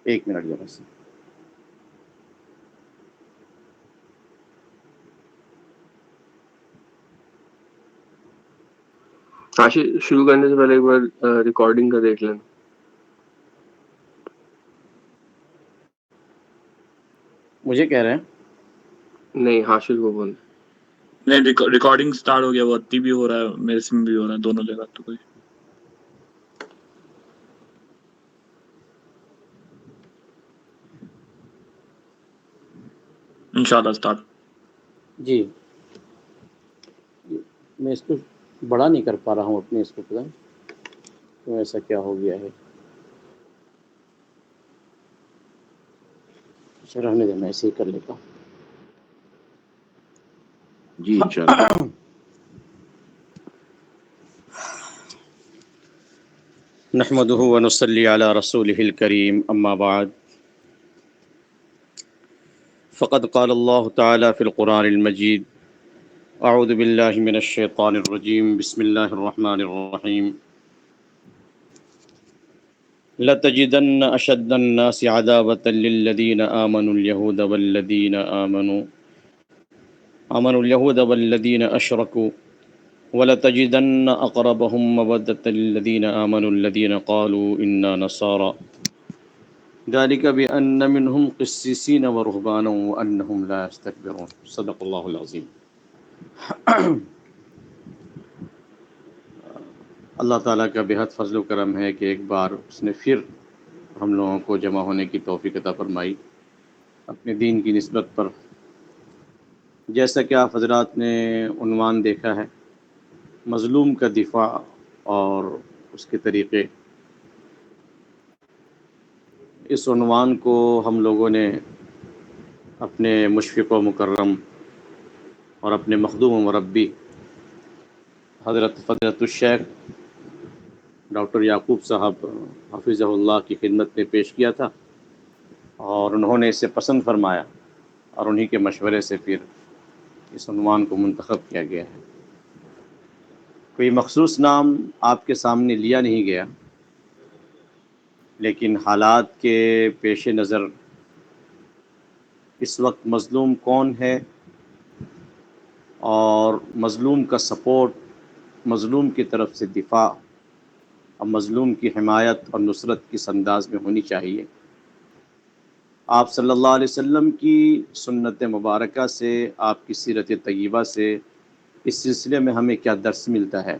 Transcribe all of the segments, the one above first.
ایک منٹ ذرا سے. شروع کرنے سے پہلے ایک بار ریکارڈنگ کا دیکھ لینا. مجھے کہہ رہے ہیں نہیں، حاشر کو بول. نہیں، ریکارڈنگ سٹارٹ ہو گیا، وہ اتی بھی ہو رہا ہے، میرے سے بھی ہو رہا ہے، دونوں جگہ. تو کوئی انشاءاللہ سٹارٹ. جی. میں اس کو بڑا نہیں کر پا رہا ہوں اپنے اس کو، پتہ تو ایسا کیا ہو گیا ہے. اچھا رہنے دیں، میں ایسے ہی کر لیتا ہوں. جی انشاءاللہ. نحمده ونصلي على رسوله الكريم، اما بعد، فقد قال الله تعالى في القرآن المجيد: اعوذ بالله من الشيطان الرجيم، بسم الله الرحمن الرحيم. لتجدن اشد الناس عداوة للذين آمنوا اليهود والذين اشركوا، ولتجدن اقربهم مودة للذين آمنوا الذين قالوا إنا نصارى، ذلك بأن منهم قسيسين ورهبانا وأنهم لا يستكبرون. صدق اللہ العظیم. اللہ تعالیٰ کا بہت فضل و کرم ہے کہ ایک بار اس نے پھر ہم لوگوں کو جمع ہونے کی توفیق عطا فرمائی اپنے دین کی نسبت پر. جیسا کہ آپ حضرات نے عنوان دیکھا ہے، مظلوم کا دفاع اور اس کے طریقے. اس عنوان کو ہم لوگوں نے اپنے مشفق و مکرم اور اپنے مخدوم و مربی حضرت فضیلت الشیخ ڈاکٹر یعقوب صاحب حفظہ اللہ کی خدمت میں پیش کیا تھا، اور انہوں نے اسے پسند فرمایا، اور انہی کے مشورے سے پھر اس عنوان کو منتخب کیا گیا ہے. کوئی مخصوص نام آپ کے سامنے لیا نہیں گیا، لیکن حالات کے پیش نظر اس وقت مظلوم کون ہے اور مظلوم کا سپورٹ، مظلوم کی طرف سے دفاع اور مظلوم کی حمایت اور نصرت کس انداز میں ہونی چاہیے، آپ صلی اللہ علیہ وسلم کی سنت مبارکہ سے، آپ کی سیرت طیبہ سے اس سلسلے میں ہمیں کیا درس ملتا ہے.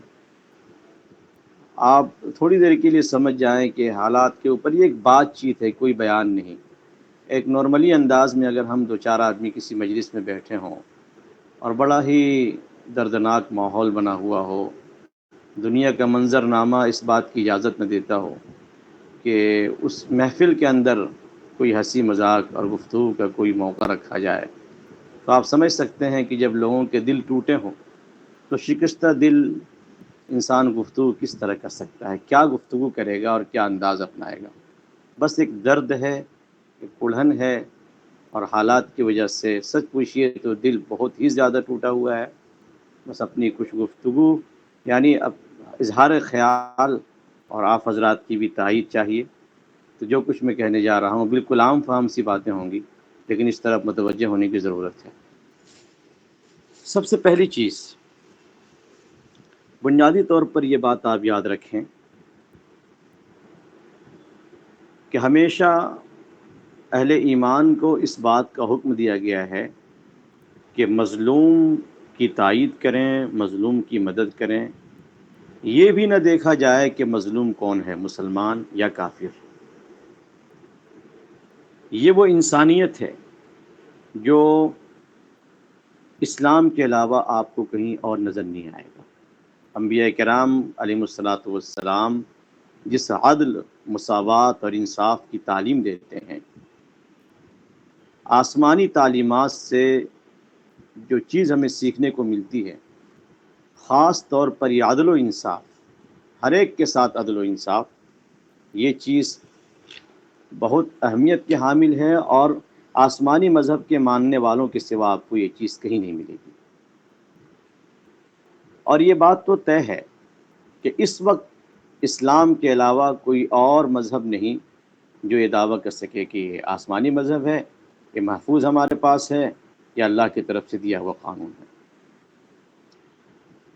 آپ تھوڑی دیر کے لیے سمجھ جائیں کہ حالات کے اوپر یہ ایک بات چیت ہے، کوئی بیان نہیں. ایک نارملی انداز میں اگر ہم دو چار آدمی کسی مجلس میں بیٹھے ہوں اور بڑا ہی دردناک ماحول بنا ہوا ہو، دنیا کا منظرنامہ اس بات کی اجازت نہ دیتا ہو کہ اس محفل کے اندر کوئی ہنسی مذاق اور گفتگو کا کوئی موقع رکھا جائے، تو آپ سمجھ سکتے ہیں کہ جب لوگوں کے دل ٹوٹے ہوں تو شکستہ دل انسان گفتگو کس طرح کر سکتا ہے، کیا گفتگو کرے گا اور کیا انداز اپنائے گا. بس ایک درد ہے، ایک الجھن ہے، اور حالات کی وجہ سے سچ پوچھیے تو دل بہت ہی زیادہ ٹوٹا ہوا ہے. بس اپنی کچھ گفتگو، یعنی اظہار خیال اور آپ حضرات کی بھی تائید چاہیے. تو جو کچھ میں کہنے جا رہا ہوں بالکل عام فہم سی باتیں ہوں گی، لیکن اس طرف متوجہ ہونے کی ضرورت ہے. سب سے پہلی چیز، بنیادی طور پر یہ بات آپ یاد رکھیں کہ ہمیشہ اہل ایمان کو اس بات کا حکم دیا گیا ہے کہ مظلوم کی تائید کریں، مظلوم کی مدد کریں. یہ بھی نہ دیکھا جائے کہ مظلوم کون ہے، مسلمان یا کافر. یہ وہ انسانیت ہے جو اسلام کے علاوہ آپ کو کہیں اور نظر نہیں آئے گا. انبیاء کرام علیہ الصلاۃ والسلام جس عدل، مساوات اور انصاف کی تعلیم دیتے ہیں، آسمانی تعلیمات سے جو چیز ہمیں سیکھنے کو ملتی ہے، خاص طور پر یہ عدل و انصاف، ہر ایک کے ساتھ عدل و انصاف، یہ چیز بہت اہمیت کے حامل ہے، اور آسمانی مذہب کے ماننے والوں کے سوا آپ کو یہ چیز کہیں نہیں ملے گی. اور یہ بات تو طے ہے کہ اس وقت اسلام کے علاوہ کوئی اور مذہب نہیں جو یہ دعویٰ کر سکے کہ یہ آسمانی مذہب ہے، یہ محفوظ ہمارے پاس ہے، یا اللہ کی طرف سے دیا ہوا قانون ہے۔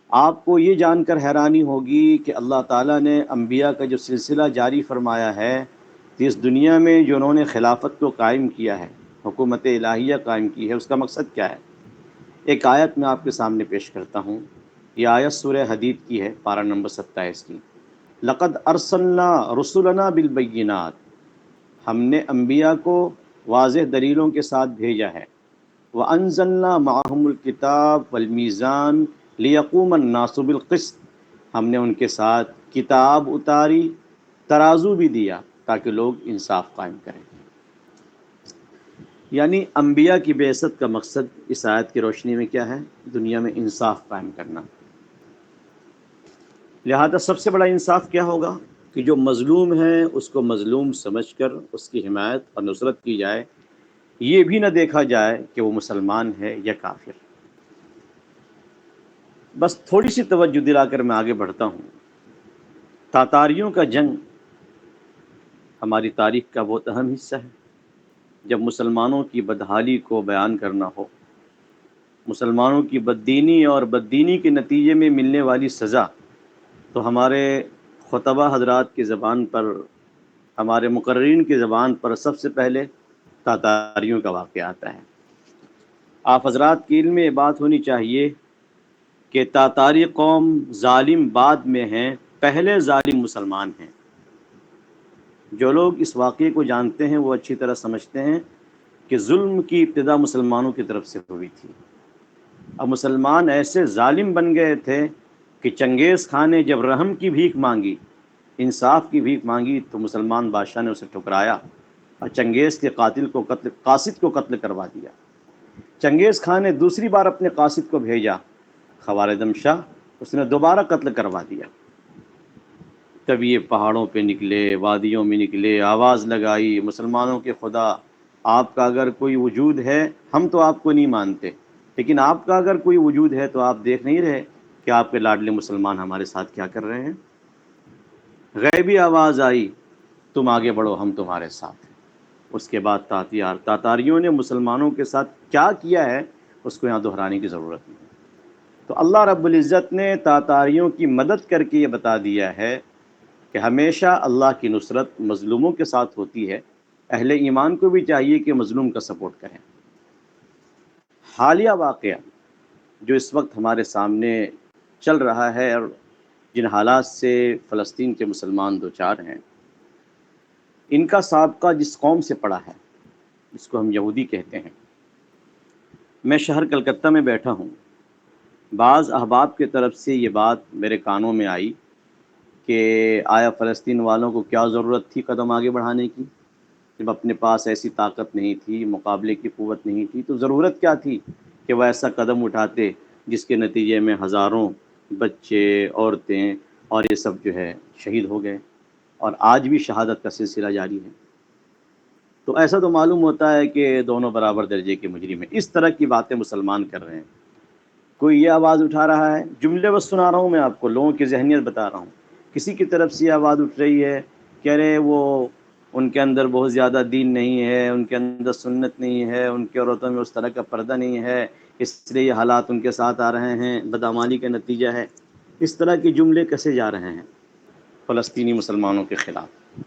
آپ کو یہ جان کر حیرانی ہوگی کہ اللہ تعالیٰ نے انبیاء کا جو سلسلہ جاری فرمایا ہے، کہ اس دنیا میں جو انہوں نے خلافت کو قائم کیا ہے، حکومت الہیہ قائم کی ہے، اس کا مقصد کیا ہے؟ ایک آیت میں آپ کے سامنے پیش کرتا ہوں۔ یہ آیت سورہ حدید کی ہے، پارہ نمبر 27 کی۔ لقد ارسلنا رسلنا بالبینات، ہم نے انبیاء کو واضح دلیلوں کے ساتھ بھیجا ہے۔ وَأَنزَلْنَا مَعَهُمُ الْكِتَابَ وَالْمِيزَانَ لِيَقُومَ النَّاسُ بِالْقِسْطِ، ہم نے ان کے ساتھ کتاب اتاری، ترازو بھی دیا تاکہ لوگ انصاف قائم کریں۔ یعنی انبیاء کی بعثت کا مقصد اس آیت کی روشنی میں کیا ہے؟ دنیا میں انصاف قائم کرنا۔ لہذا سب سے بڑا انصاف کیا ہوگا؟ کہ جو مظلوم ہے اس کو مظلوم سمجھ کر اس کی حمایت اور نصرت کی جائے، یہ بھی نہ دیکھا جائے کہ وہ مسلمان ہے یا کافر۔ بس تھوڑی سی توجہ دلا کر میں آگے بڑھتا ہوں۔ تاتاریوں کا جنگ ہماری تاریخ کا بہت اہم حصہ ہے۔ جب مسلمانوں کی بدحالی کو بیان کرنا ہو، مسلمانوں کی بددینی اور بددینی کے نتیجے میں ملنے والی سزا، تو ہمارے خطبہ حضرات کی زبان پر، ہمارے مقررین کی زبان پر سب سے پہلے تاتاریوں کا واقعہ آتا ہے۔ آپ حضرات کے علم میں یہ بات ہونی چاہیے کہ تاتاری قوم ظالم بعد میں ہیں، پہلے ظالم مسلمان ہیں۔ جو لوگ اس واقعے کو جانتے ہیں وہ اچھی طرح سمجھتے ہیں کہ ظلم کی ابتدا مسلمانوں کی طرف سے ہوئی تھی۔ اب مسلمان ایسے ظالم بن گئے تھے کہ چنگیز خان نے جب رحم کی بھیک مانگی، انصاف کی بھیک مانگی، تو مسلمان بادشاہ نے اسے ٹھکرایا اور چنگیز کے قاصد کو قتل کروا دیا۔ چنگیز خان نے دوسری بار اپنے قاصد کو بھیجا، خوارزم شاہ، اس نے دوبارہ قتل کروا دیا۔ تب یہ پہاڑوں پہ نکلے، وادیوں میں نکلے، آواز لگائی، مسلمانوں کے خدا، آپ کا اگر کوئی وجود ہے، ہم تو آپ کو نہیں مانتے، لیکن آپ کا اگر کوئی وجود ہے تو آپ دیکھ نہیں رہے کہ آپ کے لاڈلے مسلمان ہمارے ساتھ کیا کر رہے ہیں؟ غیبی آواز آئی، تم آگے بڑھو، ہم تمہارے ساتھ ہیں۔ اس کے بعد تاتاریوں نے مسلمانوں کے ساتھ کیا کیا ہے اس کو یہاں دہرانے کی ضرورت نہیں۔ تو اللہ رب العزت نے تاتاریوں کی مدد کر کے یہ بتا دیا ہے کہ ہمیشہ اللہ کی نصرت مظلوموں کے ساتھ ہوتی ہے۔ اہل ایمان کو بھی چاہیے کہ مظلوم کا سپورٹ کریں۔ حالیہ واقعہ جو اس وقت ہمارے سامنے چل رہا ہے اور جن حالات سے فلسطین کے مسلمان دوچار ہیں، ان کا سابقہ جس قوم سے پڑا ہے، جس کو ہم یہودی کہتے ہیں۔ میں شہر کلکتہ میں بیٹھا ہوں، بعض احباب کی طرف سے یہ بات میرے کانوں میں آئی کہ آیا فلسطین والوں کو کیا ضرورت تھی قدم آگے بڑھانے کی؟ جب اپنے پاس ایسی طاقت نہیں تھی، مقابلے کی قوت نہیں تھی، تو ضرورت کیا تھی کہ وہ ایسا قدم اٹھاتے جس کے نتیجے میں ہزاروں بچے، عورتیں اور یہ سب جو ہے شہید ہو گئے، اور آج بھی شہادت کا سلسلہ جاری ہے۔ تو ایسا تو معلوم ہوتا ہے کہ دونوں برابر درجے کے مجرم ہیں۔ اس طرح کی باتیں مسلمان کر رہے ہیں۔ کوئی یہ آواز اٹھا رہا ہے، جملے بس سنا رہا ہوں میں آپ کو، لوگوں کی ذہنیت بتا رہا ہوں۔ کسی کی طرف سے یہ آواز اٹھ رہی ہے کہ ارے وہ ان کے اندر بہت زیادہ دین نہیں ہے، ان کے اندر سنت نہیں ہے، ان کے عورتوں میں اس طرح کا پردہ نہیں ہے، اس لیے یہ حالات ان کے ساتھ آ رہے ہیں، بدعمالی کا نتیجہ ہے۔ اس طرح کے جملے کسے جا رہے ہیں فلسطینی مسلمانوں کے خلاف؟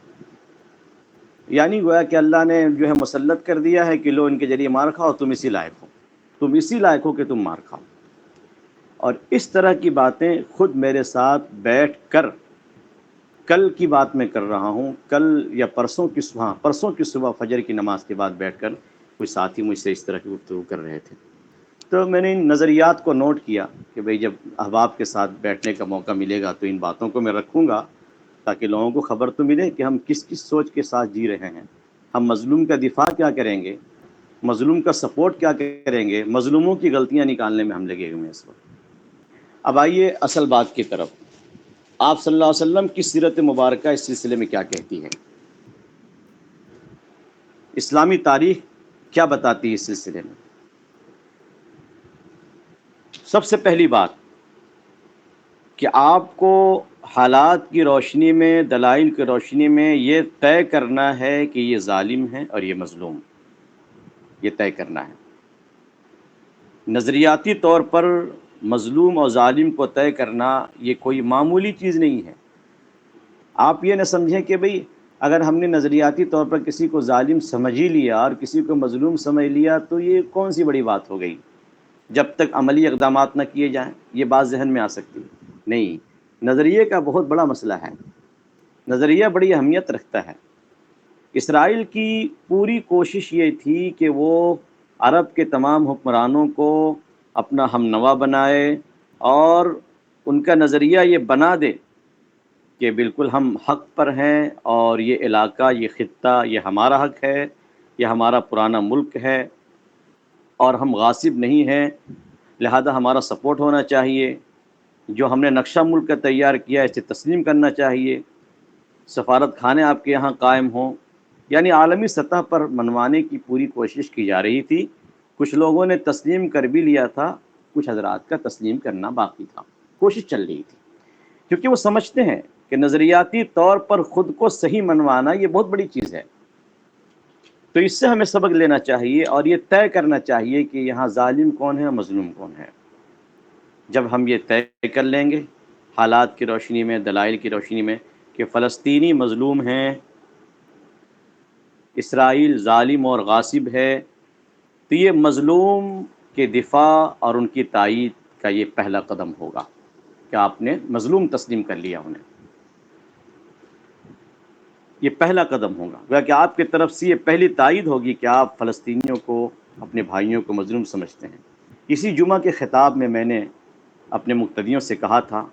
یعنی گویا کہ اللہ نے جو ہے مسلط کر دیا ہے کہ لو ان کے ذریعے مار کھاؤ، تم اسی لائق ہو، تم اسی لائق ہو کہ تم مار کھاؤ۔ اور اس طرح کی باتیں خود میرے ساتھ بیٹھ کر، کل کی بات میں کر رہا ہوں، کل یا پرسوں کی صبح فجر کی نماز کے بعد بیٹھ کر کچھ ساتھی مجھ سے اس طرح کی گفتگو کر رہے تھے۔ تو میں نے ان نظریات کو نوٹ کیا کہ بھئی جب احباب کے ساتھ بیٹھنے کا موقع ملے گا تو ان باتوں کو میں رکھوں گا، تاکہ لوگوں کو خبر تو ملے کہ ہم کس کس سوچ کے ساتھ جی رہے ہیں۔ ہم مظلوم کا دفاع کیا کریں گے، مظلوم کا سپورٹ کیا کریں گے، مظلوموں کی غلطیاں نکالنے میں ہم لگے ہوئے ہیں اس وقت۔ اب آئیے اصل بات کی طرف۔ آپ صلی اللہ علیہ وسلم کی سیرت مبارکہ اس سلسلے میں کیا کہتی ہے؟ اسلامی تاریخ کیا بتاتی ہے اس سلسلے میں؟ سب سے پہلی بات کہ آپ کو حالات کی روشنی میں، دلائل کی روشنی میں یہ طے کرنا ہے کہ یہ ظالم ہے اور یہ مظلوم، یہ طے کرنا ہے۔ نظریاتی طور پر مظلوم اور ظالم کو طے کرنا یہ کوئی معمولی چیز نہیں ہے۔ آپ یہ نہ سمجھیں کہ بھئی اگر ہم نے نظریاتی طور پر کسی کو ظالم سمجھ ہی لیا اور کسی کو مظلوم سمجھ لیا تو یہ کون سی بڑی بات ہو گئی، جب تک عملی اقدامات نہ کیے جائیں یہ بات ذہن میں آ سکتی ہے۔ نہیں، نظریے کا بہت بڑا مسئلہ ہے، نظریہ بڑی اہمیت رکھتا ہے۔ اسرائیل کی پوری کوشش یہ تھی کہ وہ عرب کے تمام حکمرانوں کو اپنا ہم نوا بنائے اور ان کا نظریہ یہ بنا دے کہ بالکل ہم حق پر ہیں اور یہ علاقہ، یہ خطہ، یہ ہمارا حق ہے، یہ ہمارا پرانا ملک ہے اور ہم غاصب نہیں ہیں، لہذا ہمارا سپورٹ ہونا چاہیے، جو ہم نے نقشہ ملک کا تیار کیا ہے اسے تسلیم کرنا چاہیے، سفارت خانے آپ کے یہاں قائم ہوں، یعنی عالمی سطح پر منوانے کی پوری کوشش کی جا رہی تھی۔ کچھ لوگوں نے تسلیم کر بھی لیا تھا، کچھ حضرات کا تسلیم کرنا باقی تھا، کوشش چل رہی تھی، کیونکہ وہ سمجھتے ہیں کہ نظریاتی طور پر خود کو صحیح منوانا یہ بہت بڑی چیز ہے۔ تو اس سے ہمیں سبق لینا چاہیے اور یہ طے کرنا چاہیے کہ یہاں ظالم کون ہے اور مظلوم کون ہے۔ جب ہم یہ طے کر لیں گے حالات کی روشنی میں، دلائل کی روشنی میں کہ فلسطینی مظلوم ہیں، اسرائیل ظالم اور غاصب ہے، تو یہ مظلوم کے دفاع اور ان کی تائید کا یہ پہلا قدم ہوگا کہ آپ نے مظلوم تسلیم کر لیا انہیں، یہ پہلا قدم ہوگا، گویا کہ آپ کی طرف سے یہ پہلی تائید ہوگی کہ آپ فلسطینیوں کو، اپنے بھائیوں کو مظلوم سمجھتے ہیں۔ اسی جمعہ کے خطاب میں نے اپنے مقتدیوں سے کہا تھا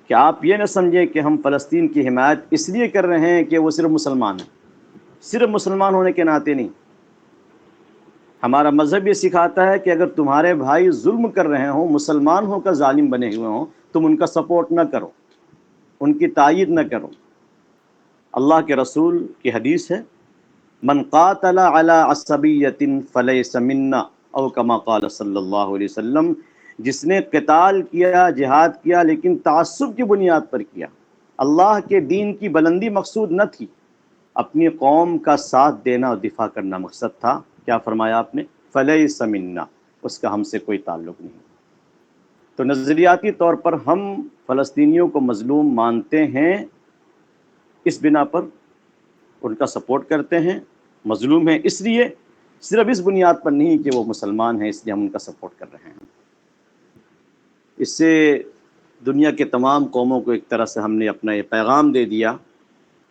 کہ آپ یہ نہ سمجھیں کہ ہم فلسطین کی حمایت اس لیے کر رہے ہیں کہ وہ صرف مسلمان ہیں، صرف مسلمان ہونے کے ناطے نہیں۔ ہمارا مذہب یہ سکھاتا ہے کہ اگر تمہارے بھائی ظلم کر رہے ہوں، مسلمان ہو کر ظالم بنے ہوئے ہوں، تم ان کا سپورٹ نہ کرو، ان کی تائید نہ کرو۔ اللہ کے رسول کی حدیث ہے، من قاتل علی عصبیۃ فلیس منا، او کما قال صلی اللہ علیہ وسلم، جس نے قتال کیا، جہاد کیا لیکن تعصب کی بنیاد پر کیا، اللہ کے دین کی بلندی مقصود نہ تھی، اپنی قوم کا ساتھ دینا اور دفاع کرنا مقصد تھا، کیا فرمایا آپ نے؟ فلیس منا، اس کا ہم سے کوئی تعلق نہیں۔ تو نظریاتی طور پر ہم فلسطینیوں کو مظلوم مانتے ہیں، اس بنا پر ان کا سپورٹ کرتے ہیں، مظلوم ہیں اس لیے، صرف اس بنیاد پر نہیں کہ وہ مسلمان ہیں اس لیے ہم ان کا سپورٹ کر رہے ہیں۔ اس سے دنیا کے تمام قوموں کو ایک طرح سے ہم نے اپنا یہ پیغام دے دیا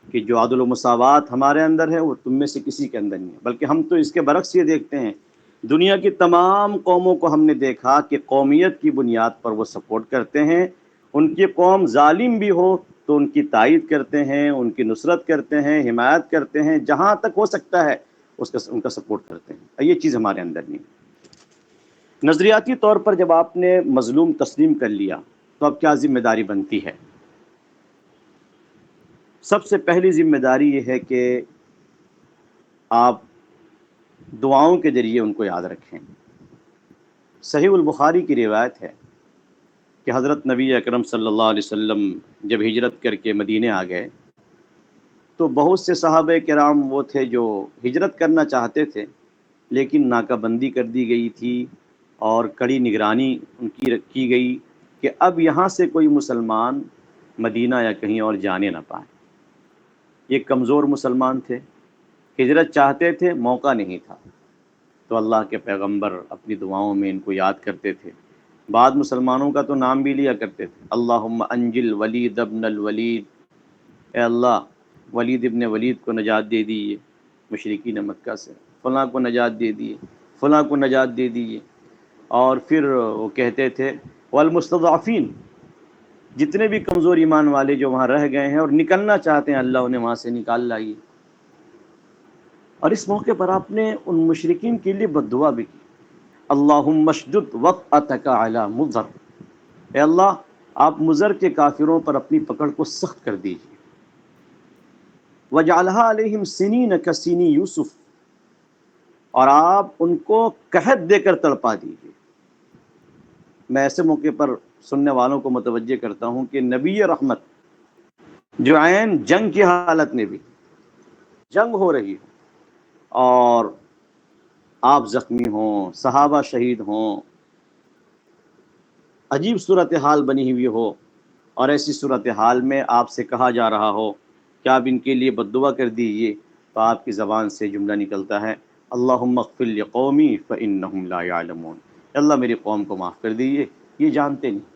کہ جو عدل و مساوات ہمارے اندر ہے وہ تم میں سے کسی کے اندر نہیں ہے، بلکہ ہم تو اس کے برعکس یہ دیکھتے ہیں، دنیا کی تمام قوموں کو ہم نے دیکھا کہ قومیت کی بنیاد پر وہ سپورٹ کرتے ہیں، ان کی قوم ظالم بھی ہو تو ان کی تائید کرتے ہیں، ان کی نصرت کرتے ہیں، حمایت کرتے ہیں، جہاں تک ہو سکتا ہے ان کا سپورٹ کرتے ہیں۔ یہ چیز ہمارے اندر نہیں۔ نظریاتی طور پر جب آپ نے مظلوم تسلیم کر لیا تو اب کیا ذمہ داری بنتی ہے؟ سب سے پہلی ذمہ داری یہ ہے کہ آپ دعاؤں کے ذریعے ان کو یاد رکھیں۔ صحیح البخاری کی روایت ہے کہ حضرت نبی اکرم صلی اللہ علیہ وسلم جب ہجرت کر کے مدینے آ گئے تو بہت سے صحابہ کرام وہ تھے جو ہجرت کرنا چاہتے تھے، لیکن ناکہ بندی کر دی گئی تھی اور کڑی نگرانی ان کی گئی کہ اب یہاں سے کوئی مسلمان مدینہ یا کہیں اور جانے نہ پائے۔ یہ کمزور مسلمان تھے، ہجرت چاہتے تھے، موقع نہیں تھا، تو اللہ کے پیغمبر اپنی دعاؤں میں ان کو یاد کرتے تھے۔ بعض مسلمانوں کا تو نام بھی لیا کرتے تھے، اللہم انجل ولید ابن الولید، اے اللہ ولید ابن ولید کو نجات دے دیجیے مشرکین مکہ سے، فلاں کو نجات دے دیجیے، فلاں کو نجات دے دیجیے۔ اور پھر وہ کہتے تھے والمستضعفین، جتنے بھی کمزور ایمان والے جو وہاں رہ گئے ہیں اور نکلنا چاہتے ہیں، اللہ انہیں وہاں سے نکال لائیے۔ اور اس موقع پر آپ نے ان مشرکین کے لیے بد دعا بھی کی، اللہم اشدد وطأتک علی مضر، اے اللہ آپ مضر کے کافروں پر اپنی پکڑ کو سخت کر دیجیے، وجعلھا علیہم سنین کسنی یوسف، اور آپ ان کو قحط دے کر تڑپا دیجیے۔ میں ایسے موقع پر سننے والوں کو متوجہ کرتا ہوں کہ نبی رحمت جو عین جنگ کی حالت میں بھی، جنگ ہو رہی ہو اور آپ زخمی ہوں، صحابہ شہید ہوں، عجیب صورتحال بنی ہوئی ہو، اور ایسی صورتحال میں آپ سے کہا جا رہا ہو کہ آپ ان کے لیے بد دعا کر دیجیے، تو آپ کی زبان سے جملہ نکلتا ہے اللہم اغفر لقومی فإنہم لا یعلمون، اللہ میری قوم کو معاف کر دیجیے، یہ جانتے نہیں۔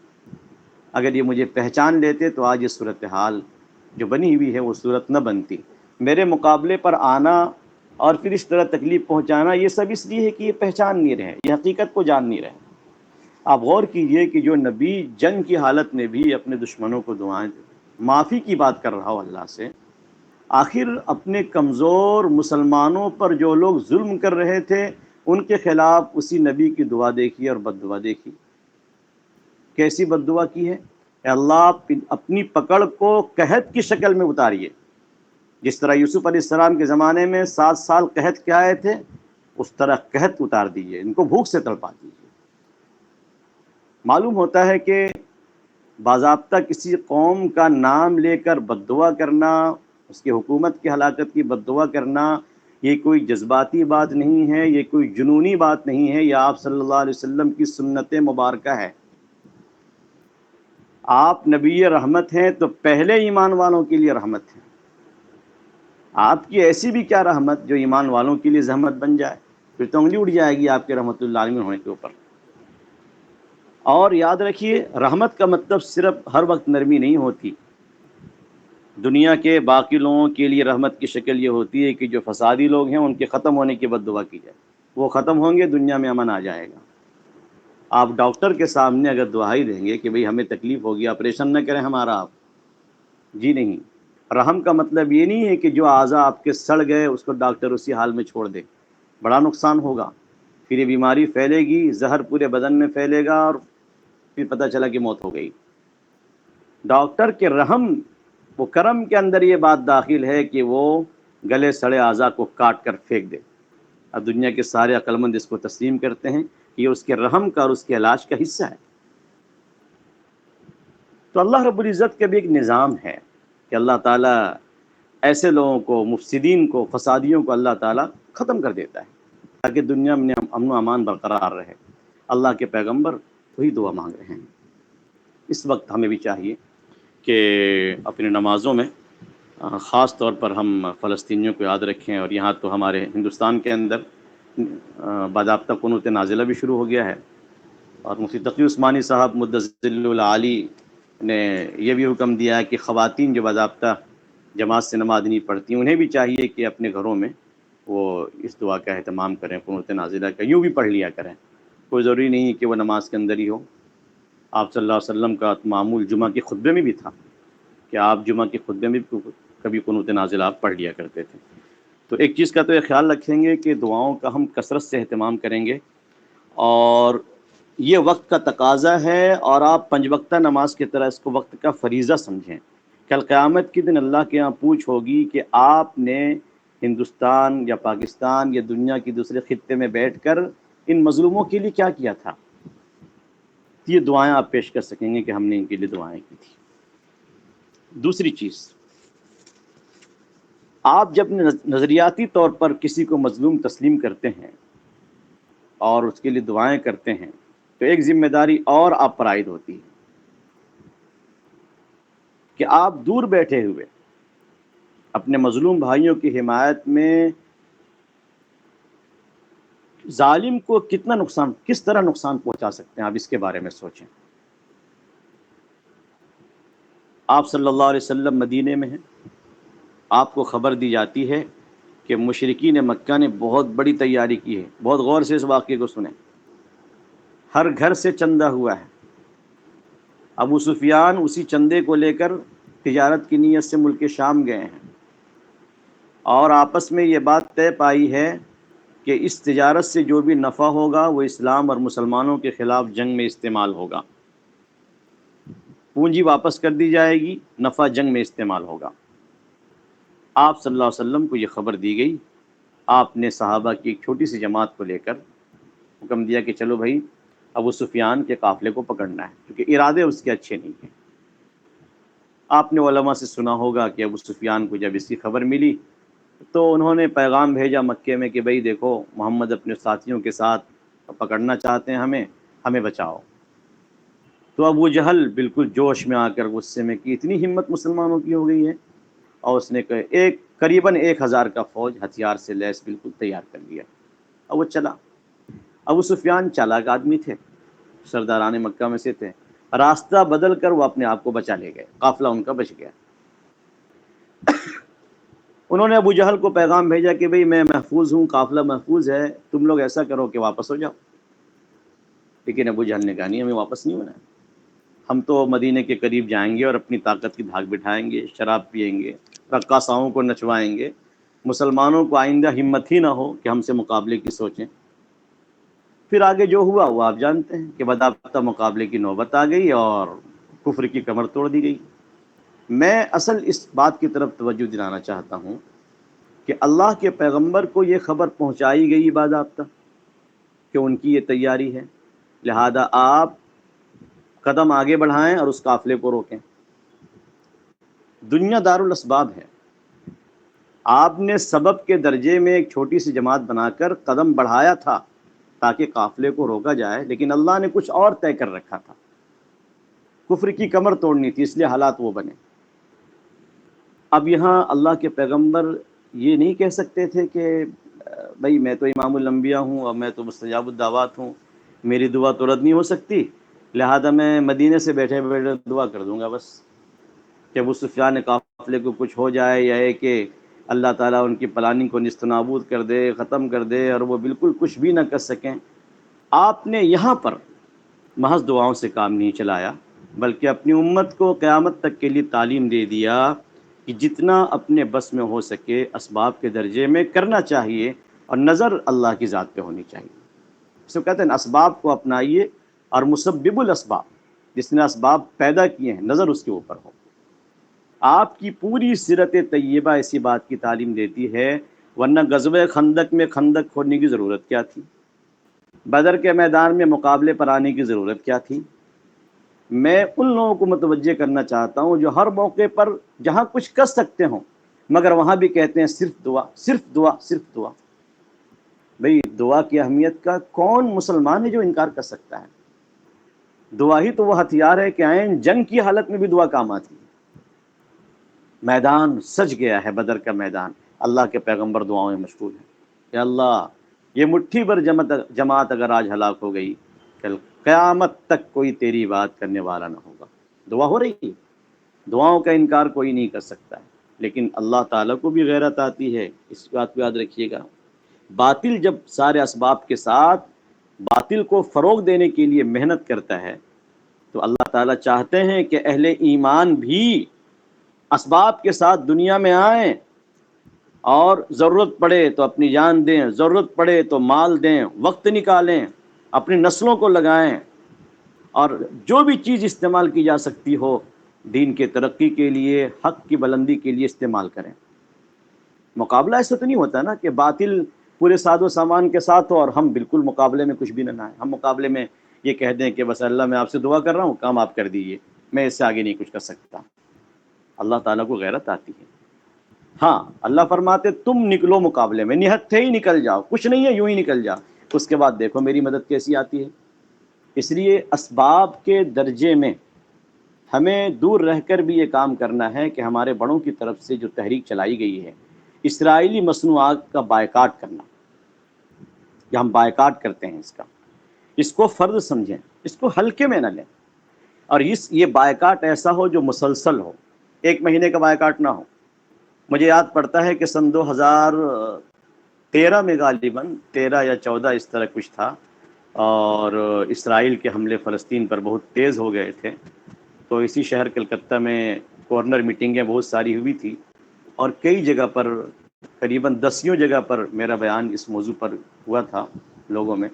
اگر یہ مجھے پہچان لیتے تو آج یہ صورتحال جو بنی ہوئی ہے وہ صورت نہ بنتی۔ میرے مقابلے پر آنا اور پھر اس طرح تکلیف پہنچانا، یہ سب اس لیے ہے کہ یہ پہچان نہیں رہے، یہ حقیقت کو جان نہیں رہے۔ آپ غور کیجئے کہ جو نبی جنگ کی حالت میں بھی اپنے دشمنوں کو دعائیں معافی کی بات کر رہا ہو اللہ سے، آخر اپنے کمزور مسلمانوں پر جو لوگ ظلم کر رہے تھے ان کے خلاف اسی نبی کی دعا دیکھی اور بد دعا دیکھی۔ کیسی بد دعا کی ہے؟ اے اللہ اپنی پکڑ کو قحط کی شکل میں اتاریے، جس طرح یوسف علیہ السلام کے زمانے میں 7 سال قحط کے آئے تھے، اس طرح قحط اتار دیجیے، ان کو بھوک سے تڑپا دیجیے۔ معلوم ہوتا ہے کہ باضابطہ کسی قوم کا نام لے کر بد دعا کرنا، اس کی حکومت کی ہلاکت کی بد دعا کرنا، یہ کوئی جذباتی بات نہیں ہے، یہ کوئی جنونی بات نہیں ہے، یہ آپ صلی اللہ علیہ وسلم کی سنت مبارکہ ہے۔ آپ نبی رحمت ہیں تو پہلے ایمان والوں کے لیے رحمت ہے، آپ کی ایسی بھی کیا رحمت جو ایمان والوں کے لیے زحمت بن جائے، پھر تو انگلی اٹھ جائے گی آپ کے رحمت اللہ عالمین ہونے کے اوپر۔ اور یاد رکھیے، رحمت کا مطلب صرف ہر وقت نرمی نہیں ہوتی۔ دنیا کے باقی لوگوں کے لیے رحمت کی شکل یہ ہوتی ہے کہ جو فسادی لوگ ہیں ان کے ختم ہونے کی بد دعا کی جائے، وہ ختم ہوں گے، دنیا میں امن آ جائے گا۔ آپ ڈاکٹر کے سامنے اگر دعائی دیں گے کہ بھئی ہمیں تکلیف ہوگی، آپریشن نہ کریں ہمارا، آپ جی نہیں۔ رحم کا مطلب یہ نہیں ہے کہ جو اعضاء آپ کے سڑ گئے اس کو ڈاکٹر اسی حال میں چھوڑ دے، بڑا نقصان ہوگا، پھر یہ بیماری پھیلے گی، زہر پورے بدن میں پھیلے گا اور پھر پتہ چلا کہ موت ہو گئی۔ ڈاکٹر کے رحم و کرم کے اندر یہ بات داخل ہے کہ وہ گلے سڑے اعضاء کو کاٹ کر پھینک دے۔ اب دنیا کے سارے عقل مند اس کو تسلیم کرتے ہیں کہ یہ اس کے رحم کا اور اس کے علاج کا حصہ ہے۔ تو اللہ رب العزت کا بھی ایک نظام ہے کہ اللہ تعالیٰ ایسے لوگوں کو، مفسدین کو، فسادیوں کو اللہ تعالیٰ ختم کر دیتا ہے تاکہ دنیا میں امن و امان برقرار رہے۔ اللہ کے پیغمبر وہی دعا مانگ رہے ہیں۔ اس وقت ہمیں بھی چاہیے کہ اپنی نمازوں میں خاص طور پر ہم فلسطینیوں کو یاد رکھیں، اور یہاں تو ہمارے ہندوستان کے اندر باضابطہ قنوت نازلہ بھی شروع ہو گیا ہے، اور مفتی تقی عثمانی صاحب مدظل العالی نے یہ بھی حکم دیا ہے کہ خواتین جو باضابطہ جماعت سے نماز نہیں پڑھتی انہیں بھی چاہیے کہ اپنے گھروں میں وہ اس دعا کا اہتمام کریں، قنوت نازلہ کا یوں بھی پڑھ لیا کریں۔ کوئی ضروری نہیں کہ وہ نماز کے اندر ہی ہو۔ آپ صلی اللہ علیہ وسلم کا معمول جمعہ کے خطبے میں بھی تھا کہ آپ جمعہ کے خطبے میں کبھی قنوت نازلہ آپ پڑھ لیا کرتے تھے۔ تو ایک چیز کا تو یہ خیال رکھیں گے کہ دعاؤں کا ہم کثرت سے اہتمام کریں گے، اور یہ وقت کا تقاضا ہے، اور آپ 5 وقتہ نماز کی طرح اس کو وقت کا فریضہ سمجھیں۔ کل قیامت کے دن اللہ کے یہاں پوچھ ہوگی کہ آپ نے ہندوستان یا پاکستان یا دنیا کی دوسرے خطے میں بیٹھ کر ان مظلوموں کے لیے کیا کیا تھا۔ یہ دعائیں آپ پیش کر سکیں گے کہ ہم نے ان کے لیے دعائیں کی تھی۔ دوسری چیز، آپ جب نظریاتی طور پر کسی کو مظلوم تسلیم کرتے ہیں اور اس کے لیے دعائیں کرتے ہیں تو ایک ذمہ داری اور آپ پر عائد ہوتی ہے کہ آپ دور بیٹھے ہوئے اپنے مظلوم بھائیوں کی حمایت میں ظالم کو کتنا نقصان، کس طرح نقصان پہنچا سکتے ہیں، آپ اس کے بارے میں سوچیں۔ آپ صلی اللہ علیہ وسلم مدینے میں ہیں، آپ کو خبر دی جاتی ہے کہ مشرکین مکہ نے بہت بڑی تیاری کی ہے۔ بہت غور سے اس واقعے کو سنیں۔ ہر گھر سے چندہ ہوا ہے، ابو سفیان اسی چندے کو لے کر تجارت کی نیت سے ملک شام گئے ہیں، اور آپس میں یہ بات طے پائی ہے کہ اس تجارت سے جو بھی نفع ہوگا وہ اسلام اور مسلمانوں کے خلاف جنگ میں استعمال ہوگا۔ پونجی واپس کر دی جائے گی، نفع جنگ میں استعمال ہوگا۔ آپ صلی اللہ علیہ وسلم کو یہ خبر دی گئی۔ آپ نے صحابہ کی ایک چھوٹی سی جماعت کو لے کر حکم دیا کہ چلو بھائی، ابو سفیان کے قافلے کو پکڑنا ہے، کیونکہ ارادے اس کے اچھے نہیں ہیں۔ آپ نے علماء سے سنا ہوگا کہ ابو سفیان کو جب اس کی خبر ملی تو انہوں نے پیغام بھیجا مکے میں کہ بھئی دیکھو محمد اپنے ساتھیوں کے ساتھ پکڑنا چاہتے ہیں ہمیں بچاؤ۔ تو ابو جہل بالکل جوش میں آ کر غصے میں کہ اتنی ہمت مسلمانوں کی ہو گئی ہے، اور اس نے قریباً 1000 کا فوج ہتھیار سے لیس بالکل تیار کر لیا، اور وہ چلا۔ ابو سفیان چالاک آدمی تھے، سرداران مکہ میں سے تھے، راستہ بدل کر وہ اپنے آپ کو بچا لے گئے، قافلہ ان کا بچ گیا۔ انہوں نے ابو جہل کو پیغام بھیجا کہ بھئی میں محفوظ ہوں، قافلہ محفوظ ہے، تم لوگ ایسا کرو کہ واپس ہو جاؤ۔ لیکن ابو جہل نے کہا نہیں، ہمیں واپس نہیں ہونا ہے، ہم تو مدینے کے قریب جائیں گے اور اپنی طاقت کی دھاک بٹھائیں گے، شراب پیئیں گے، رقاصاؤں کو نچوائیں گے، مسلمانوں کو آئندہ ہمت ہی نہ ہو کہ ہم سے مقابلے کی سوچیں۔ پھر آگے جو ہوا وہ آپ جانتے ہیں کہ باضابطہ مقابلے کی نوبت آ گئی اور کفر کی کمر توڑ دی گئی۔ میں اصل اس بات کی طرف توجہ دلانا چاہتا ہوں کہ اللہ کے پیغمبر کو یہ خبر پہنچائی گئی باضابطہ کہ ان کی یہ تیاری ہے، لہذا آپ قدم آگے بڑھائیں اور اس قافلے کو روکیں۔ دنیا دارالاسباب ہے، آپ نے سبب کے درجے میں ایک چھوٹی سی جماعت بنا کر قدم بڑھایا تھا تاکہ قافلے کو روکا جائے، لیکن اللہ نے کچھ اور طے کر رکھا تھا، کفر کی کمر توڑنی تھی، اس لیے حالات وہ بنے۔ اب یہاں اللہ کے پیغمبر یہ نہیں کہہ سکتے تھے کہ بھئی میں تو امام الانبیاء ہوں اور میں تو مستجاب الدعوات ہوں، میری دعا تو رد نہیں ہو سکتی، لہذا میں مدینے سے بیٹھے بیٹھے دعا کر دوں گا بس کہ ابو سفیان قافلے کو کچھ ہو جائے، یا ہے کہ اللہ تعالیٰ ان کی پلاننگ کو نیست و نابود کر دے، ختم کر دے، اور وہ بالکل کچھ بھی نہ کر سکیں۔ آپ نے یہاں پر محض دعاؤں سے کام نہیں چلایا، بلکہ اپنی امت کو قیامت تک کے لیے تعلیم دے دیا کہ جتنا اپنے بس میں ہو سکے اسباب کے درجے میں کرنا چاہیے، اور نظر اللہ کی ذات پہ ہونی چاہیے۔ اس کو کہتے ہیں اسباب کو اپنائیے، اور مسبب الاسباب، جس نے اسباب پیدا کیے ہیں نظر اس کے اوپر ہو۔ آپ کی پوری سیرت طیبہ اسی بات کی تعلیم دیتی ہے، ورنہ غزوہ خندق میں خندق کھودنے کی ضرورت کیا تھی؟ بدر کے میدان میں مقابلے پر آنے کی ضرورت کیا تھی؟ میں ان لوگوں کو متوجہ کرنا چاہتا ہوں جو ہر موقع پر جہاں کچھ کر سکتے ہوں مگر وہاں بھی کہتے ہیں صرف دعا، صرف دعا، صرف دعا۔ بھئی دعا کی اہمیت کا کون مسلمان ہے جو انکار کر سکتا ہے؟ دعا ہی تو وہ ہتھیار ہے کہ عین جنگ کی حالت میں بھی دعا کام آتی ہے۔ میدان سج گیا ہے، بدر کا میدان، اللہ کے پیغمبر دعاؤں میں مشغول ہیں کہ اللہ یہ مٹھی بھر جماعت اگر آج ہلاک ہو گئی، کل قیامت تک کوئی تیری بات کرنے والا نہ ہوگا۔ دعا ہو رہی ہے، دعاؤں کا انکار کوئی نہیں کر سکتا ہے، لیکن اللہ تعالیٰ کو بھی غیرت آتی ہے، اس بات کو یاد رکھیے گا۔ باطل جب سارے اسباب کے ساتھ باطل کو فروغ دینے کے لیے محنت کرتا ہے تو اللہ تعالیٰ چاہتے ہیں کہ اہل ایمان بھی اسباب کے ساتھ دنیا میں آئیں، اور ضرورت پڑے تو اپنی جان دیں، ضرورت پڑے تو مال دیں، وقت نکالیں، اپنی نسلوں کو لگائیں، اور جو بھی چیز استعمال کی جا سکتی ہو دین کے ترقی کے لیے، حق کی بلندی کے لیے استعمال کریں۔ مقابلہ ایسا تو نہیں ہوتا نا کہ باطل پورے ساز و سامان کے ساتھ ہو اور ہم بالکل مقابلے میں کچھ بھی نہ آئیں، ہم مقابلے میں یہ کہہ دیں کہ بس اللہ میں آپ سے دعا کر رہا ہوں، کام آپ کر دیجیے، میں اس سے آگے نہیں کچھ کر سکتا۔ اللہ تعالیٰ کو غیرت آتی ہے۔ ہاں اللہ فرماتے تم نکلو مقابلے میں، نہتھے ہی نکل جاؤ، کچھ نہیں ہے یوں ہی نکل جاؤ، اس کے بعد دیکھو میری مدد کیسی آتی ہے۔ اس لیے اسباب کے درجے میں ہمیں دور رہ کر بھی یہ کام کرنا ہے کہ ہمارے بڑوں کی طرف سے جو تحریک چلائی گئی ہے اسرائیلی مصنوعات کا بائیکاٹ کرنا، یا ہم بائیکاٹ کرتے ہیں اس کو فرض سمجھیں، اس کو ہلکے میں نہ لیں، اور یہ بائیکاٹ ایسا ہو جو مسلسل ہو، 1 مہینے کا بائیکاٹ نہ ہو۔ مجھے یاد پڑتا ہے کہ سن 2013 میں غالباً 13 یا 14 اس طرح کچھ تھا، اور اسرائیل کے حملے فلسطین پر بہت تیز ہو گئے تھے، تو اسی شہر کلکتہ میں کارنر میٹنگیں بہت ساری ہوئی تھی، اور کئی جگہ پر قریباً 10 جگہ پر میرا بیان اس موضوع پر ہوا تھا لوگوں میں۔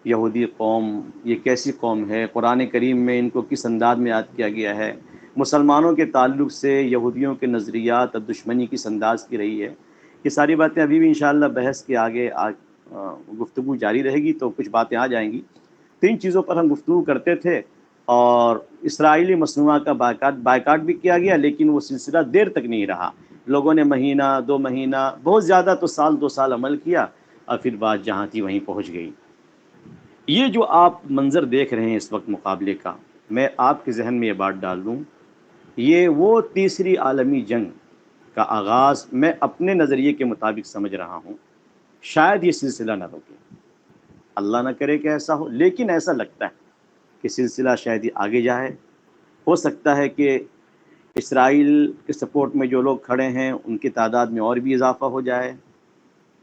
یہودی قوم یہ کیسی قوم ہے، قرآن کریم میں ان کو کس انداز میں یاد کیا گیا ہے، مسلمانوں کے تعلق سے یہودیوں کے نظریات اور دشمنی کس انداز کی رہی ہے۔ یہ ساری باتیں ابھی بھی انشاءاللہ بحث کے آگے گفتگو جاری رہے گی تو کچھ باتیں آ جائیں گی، 3 چیزوں پر ہم گفتگو کرتے تھے، اور اسرائیلی مصنوعات کا بائیکاٹ بھی کیا گیا، لیکن وہ سلسلہ دیر تک نہیں رہا. لوگوں نے مہینہ 2 مہینہ، بہت زیادہ تو سال 2 سال عمل کیا، اور پھر بات جہاں تھی وہیں پہنچ گئی. یہ جو آپ منظر دیکھ رہے ہیں اس وقت مقابلے کا، میں آپ کے ذہن میں یہ بات ڈال دوں، یہ وہ تیسری عالمی جنگ کا آغاز میں اپنے نظریے کے مطابق سمجھ رہا ہوں. شاید یہ سلسلہ نہ رکے، اللہ نہ کرے کہ ایسا ہو، لیکن ایسا لگتا ہے کہ سلسلہ شاید یہ آگے جائے. ہو سکتا ہے کہ اسرائیل کے سپورٹ میں جو لوگ کھڑے ہیں ان کی تعداد میں اور بھی اضافہ ہو جائے.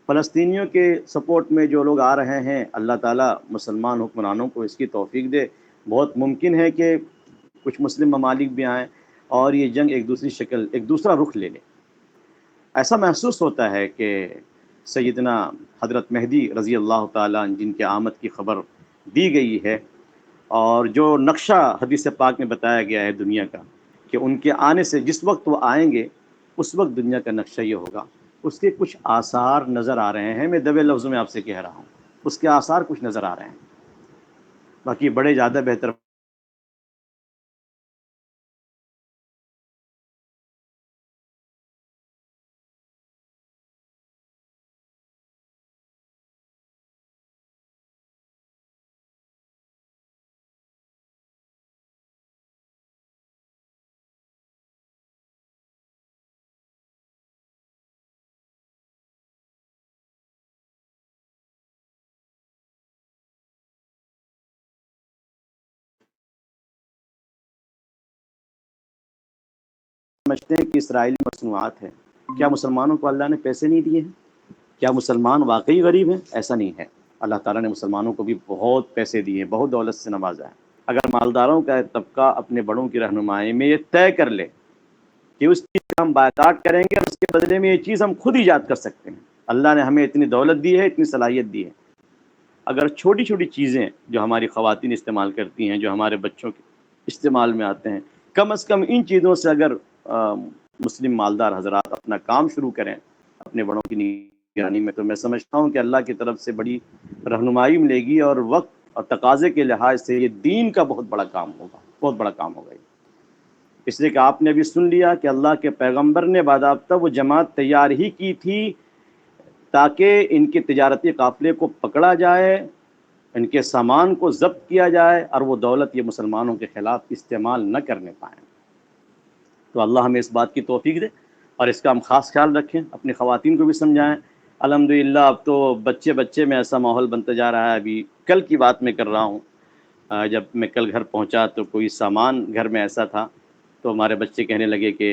فلسطینیوں کے سپورٹ میں جو لوگ آ رہے ہیں، اللہ تعالیٰ مسلمان حکمرانوں کو اس کی توفیق دے. بہت ممکن ہے کہ کچھ مسلم ممالک بھی آئیں اور یہ جنگ ایک دوسری شکل، ایک دوسرا رخ لے لے. ایسا محسوس ہوتا ہے کہ سیدنا حضرت مہدی رضی اللہ تعالیٰ عنہ، جن کے آمد کی خبر دی گئی ہے، اور جو نقشہ حدیث پاک میں بتایا گیا ہے دنیا کا، کہ ان کے آنے سے جس وقت وہ آئیں گے اس وقت دنیا کا نقشہ یہ ہوگا، اس کے کچھ آثار نظر آ رہے ہیں. میں دبے لفظوں میں آپ سے کہہ رہا ہوں، اس کے آثار کچھ نظر آ رہے ہیں. باقی بڑے زیادہ بہتر سمجھتے ہیں کہ اسرائیلی مصنوعات ہیں. کیا مسلمانوں کو اللہ نے پیسے نہیں دیے ہیں؟ کیا مسلمان واقعی غریب ہیں؟ ایسا نہیں ہے. اللہ تعالیٰ نے مسلمانوں کو بھی بہت پیسے دیے، بہت دولت سے نوازا ہے. اگر مالداروں کا طبقہ اپنے بڑوں کی رہنمائی میں یہ طے کر لے کہ اس چیز کا ہم بائیکاٹ کریں گے، اور اس کے بدلے میں یہ چیز ہم خود ایجاد کر سکتے ہیں. اللہ نے ہمیں اتنی دولت دی ہے، اتنی صلاحیت دی ہے. اگر چھوٹی چھوٹی چیزیں جو ہماری خواتین استعمال کرتی ہیں، جو ہمارے بچوں کے استعمال میں آتے ہیں، کم از کم ان چیزوں سے اگر مسلم مالدار حضرات اپنا کام شروع کریں اپنے بڑوں کی نگرانی میں، تو میں سمجھتا ہوں کہ اللہ کی طرف سے بڑی رہنمائی ملے گی، اور وقت اور تقاضے کے لحاظ سے یہ دین کا بہت بڑا کام ہوگا، بہت بڑا کام ہوگا. اس لیے کہ آپ نے بھی سن لیا کہ اللہ کے پیغمبر نے باضابطہ وہ جماعت تیار ہی کی تھی تاکہ ان کے تجارتی قافلے کو پکڑا جائے، ان کے سامان کو ضبط کیا جائے، اور وہ دولت یہ مسلمانوں کے خلاف استعمال نہ کرنے پائیں. تو اللہ ہمیں اس بات کی توفیق دے، اور اس کا ہم خاص خیال رکھیں، اپنی خواتین کو بھی سمجھائیں. الحمدللہ اب تو بچے میں ایسا ماحول بنتا جا رہا ہے. ابھی کل کی بات میں کر رہا ہوں، جب میں کل گھر پہنچا تو کوئی سامان گھر میں ایسا تھا، تو ہمارے بچے کہنے لگے کہ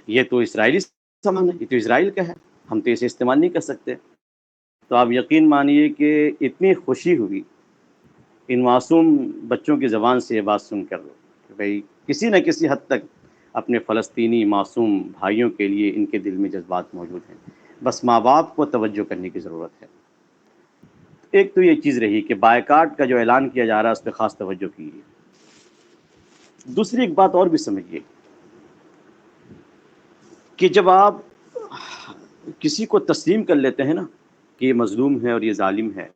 یہ تو اسرائیلی سامان ہے، یہ تو اسرائیل کا ہے، ہم تو اسے استعمال نہیں کر سکتے. تو آپ یقین مانیے کہ اتنی خوشی ہوئی ان معصوم بچوں کی زبان سے یہ بات سن کر کہ بھئی کسی نہ کسی حد تک اپنے فلسطینی معصوم بھائیوں کے لیے ان کے دل میں جذبات موجود ہیں. بس ماں باپ کو توجہ کرنے کی ضرورت ہے. ایک تو یہ چیز رہی کہ بائیکاٹ کا جو اعلان کیا جا رہا ہے اس پہ خاص توجہ کیجیے. دوسری ایک بات اور بھی سمجھیے کہ جب آپ کسی کو تسلیم کر لیتے ہیں نا کہ یہ مظلوم ہے اور یہ ظالم ہے،